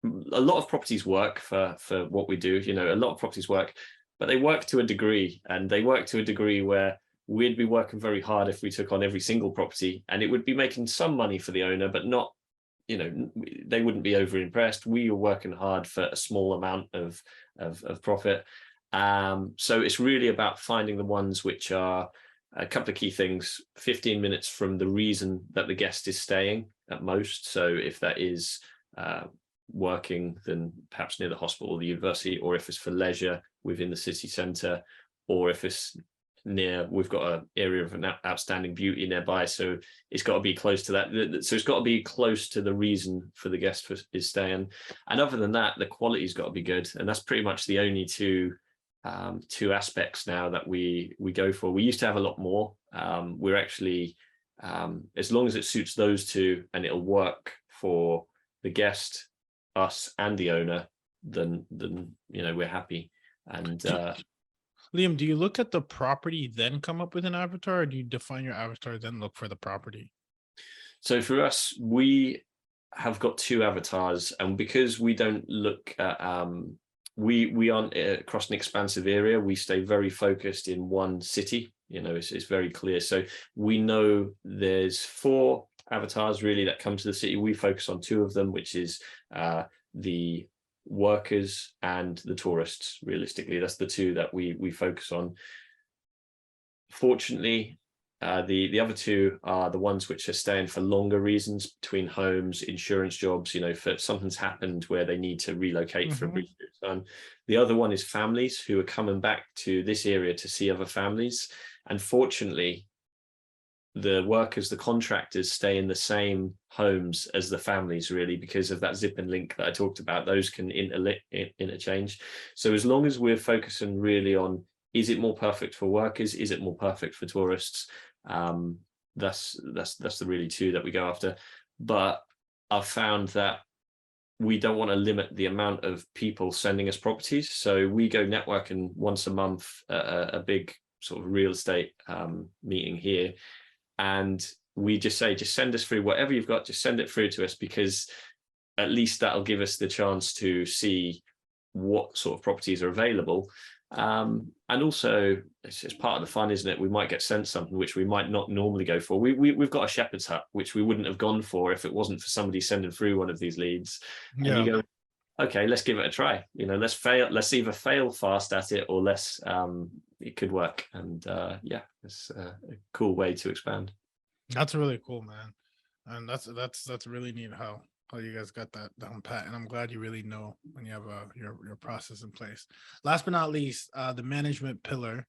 a lot of properties work for what we do, a lot of properties work, but they work to a degree, and they work to a degree where we'd be working very hard if we took on every single property, and it would be making some money for the owner, but not, they wouldn't be over impressed. We are working hard for a small amount of profit. So it's really about finding the ones which are a couple of key things: 15 minutes from the reason that the guest is staying at most. So if that is working, then perhaps near the hospital or the university, or if it's for leisure within the city centre, or if it's near, we've got an area of an outstanding beauty nearby, so it's got to be close to that. So it's got to be close to the reason for the guest is staying. And other than that, the quality's got to be good, and that's pretty much the only two aspects now that we go for. We used to have a lot more. We're actually, as long as it suits those two and it'll work for the guest, us and the owner, then we're happy. And Liam, do you look at the property then come up with an avatar, or do you define your avatar then look for the property? So for us, we have got 2 avatars, and because we don't look at we aren't across an expansive area, we stay very focused in one city. It's very clear. So we know there's 4 avatars really that come to the city. We focus on 2 of them, which is the workers and the tourists. Realistically, that's the 2 that we focus on. Fortunately, the other 2 are the ones which are staying for longer reasons, between homes, insurance jobs, if something's happened where they need to relocate for a brief period of time. The other one is families who are coming back to this area to see other families. And fortunately, the workers, the contractors, stay in the same homes as the families, really, because of that zip and link that I talked about. Those can interchange. So as long as we're focusing really on, is it more perfect for workers? Is it more perfect for tourists? That's the really 2 that we go after. But I've found that we don't want to limit the amount of people sending us properties. So we go networking once a month, a big sort of real estate meeting here. And we just say, just send us through whatever you've got, just send it through to us, because at least that'll give us the chance to see what sort of properties are available. And also, it's part of the fun, isn't it? We might get sent something which we might not normally go for. We've got a shepherd's hut, which we wouldn't have gone for if it wasn't for somebody sending through one of these leads. And you go, okay, let's give it a try. Let's either fail fast at it, or it could work. And it's a cool way to expand. That's really cool, man. And that's really neat how you guys got that down pat. And I'm glad you really know when you have your process in place. Last but not least, the management pillar,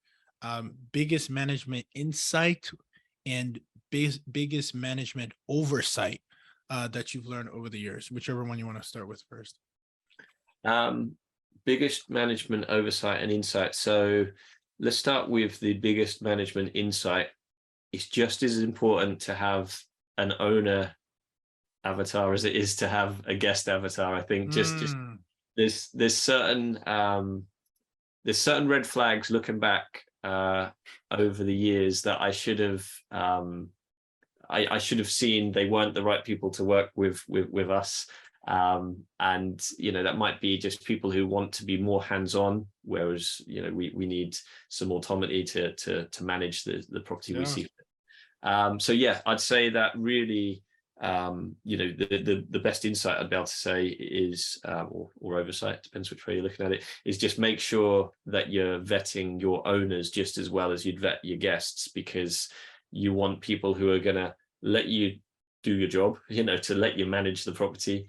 biggest management insight and biggest management oversight that you've learned over the years, whichever one you want to start with first. Biggest management oversight and insight. So let's start with the biggest management insight. It's just as important to have an owner avatar as it is to have a guest avatar. I think just there's certain red flags looking back over the years that I should have I should have seen. They weren't the right people to work with us. And that might be just people who want to be more hands-on, whereas we need some autonomy to manage the property we see. So yeah, I'd say that really the best insight I'd be able to say is or oversight, depends which way you're looking at it, is just make sure that you're vetting your owners just as well as you'd vet your guests, because you want people who are going to let you do your job, to let you manage the property.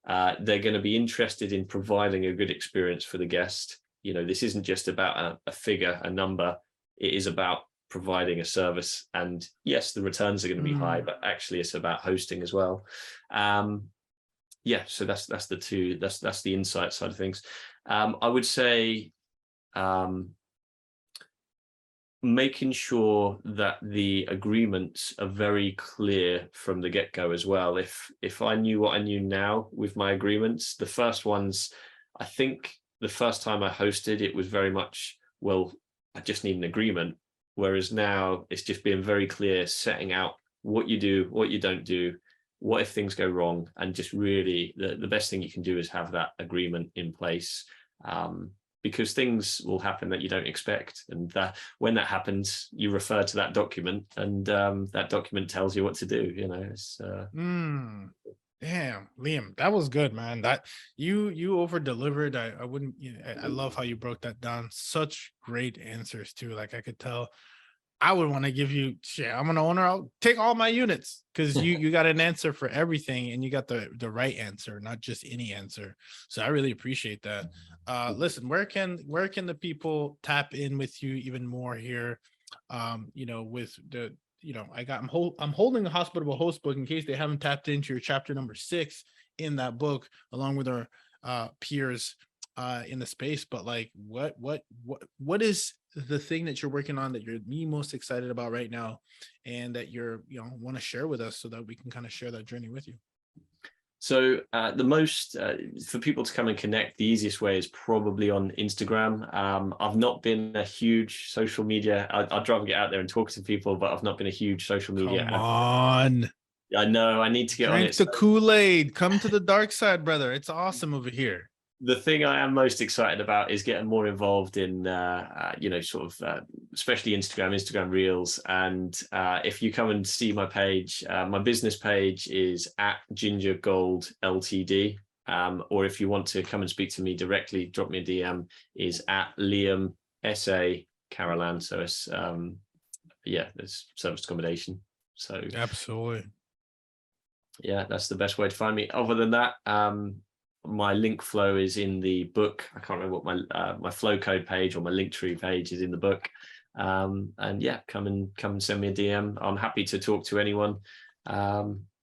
They're going to be interested in providing a good experience for the guest. This isn't just about a figure, a number. It is about providing a service. And yes, the returns are going to be high, but actually it's about hosting as well. So that's the insight side of things. I would say making sure that the agreements are very clear from the get-go as well. If I knew what I knew now with my agreements, the first ones, I think the first time I hosted, it was very much, well, I just need an agreement. Whereas now it's just being very clear, setting out what you do, what you don't do, what if things go wrong, and just really the best thing you can do is have that agreement in place, because things will happen that you don't expect. And when that happens, you refer to that document, and that document tells you what to do. Damn, Liam, that was good, man. That you over delivered. I wouldn't. I love how you broke that down. Such great answers too. Like I could tell. I would want to give you shit. I'm an owner. I'll take all my units, because you got an answer for everything, and you got the right answer, not just any answer. So I really appreciate that. Listen, where can the people tap in with you even more here? With the I'm holding a Hospitable Host book in case they haven't tapped into your chapter number 6 in that book, along with our peers in the space. But like, what is the thing that you're working on that you're the most excited about right now, and that you're want to share with us so that we can kind of share that journey with you? So the most for people to come and connect, the easiest way is probably on Instagram. I've not been a huge social media. I'd rather get out there and talk to people, but I've not been a huge social media. Come on. I know I need to get on it. Drink the Kool-Aid. Come to the dark side, brother. It's awesome over here. The thing I am most excited about is getting more involved in, especially Instagram Reels. And if you come and see my page, my business page is at Ginger Gold Ltd. Or if you want to come and speak to me directly, drop me a DM, is at Liam SA Carolan. So it's, there's service accommodation. So absolutely. Yeah, that's the best way to find me. Other than that, my link flow is in the book. I can't remember what my flow code page or my Linktree page is in the book. And yeah, come and send me a DM. I'm happy to talk to anyone.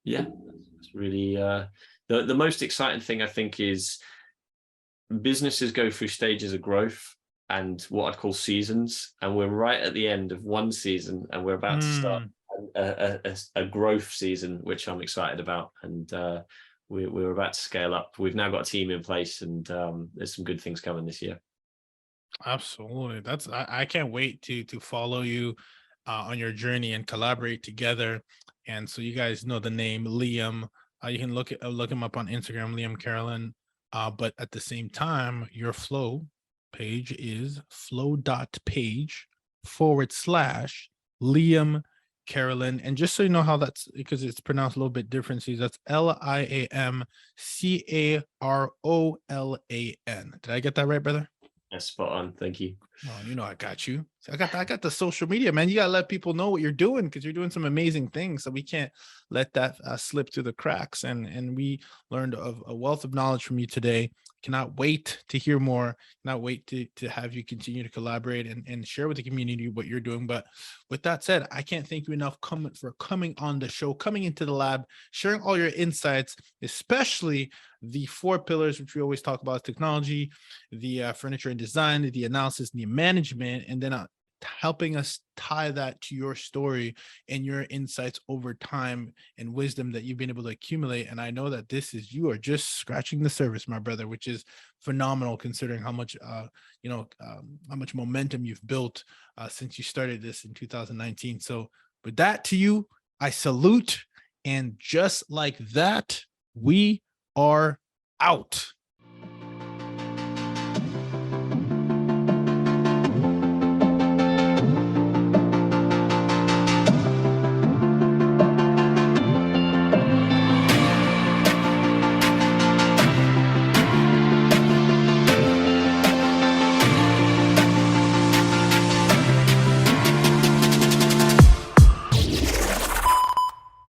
It's really the most exciting thing I think is businesses go through stages of growth and what I'd call seasons, and we're right at the end of one season, and we're about to start a growth season, which I'm excited about. And we're about to scale up. We've now got a team in place, and there's some good things coming this year. Absolutely. I can't wait to follow you on your journey and collaborate together. And so you guys know the name Liam. You can look him up on Instagram, Liam Carolan. But at the same time, your flow page is flow.page /Liam Carolan. And just so you know how that's, because it's pronounced a little bit differently, that's LiamCarolan. Did I get that right, brother? That's spot on. Thank you. Oh, you know, I got you. I got the social media, man. You gotta let people know what you're doing, because you're doing some amazing things. So we can't let that slip through the cracks. And we learned of a wealth of knowledge from you today. Cannot wait to hear more. Cannot wait to have you continue to collaborate and share with the community what you're doing. But with that said, I can't thank you enough for coming on the show, coming into the lab, sharing all your insights, especially the 4 pillars, which we always talk about: technology, the furniture and design, the analysis, and the management, and then helping us tie that to your story and your insights over time and wisdom that you've been able to accumulate. And I know that you are just scratching the surface, my brother, which is phenomenal considering how much how much momentum you've built since you started this in 2019. So with that, to you, I salute. And just like that, we are out.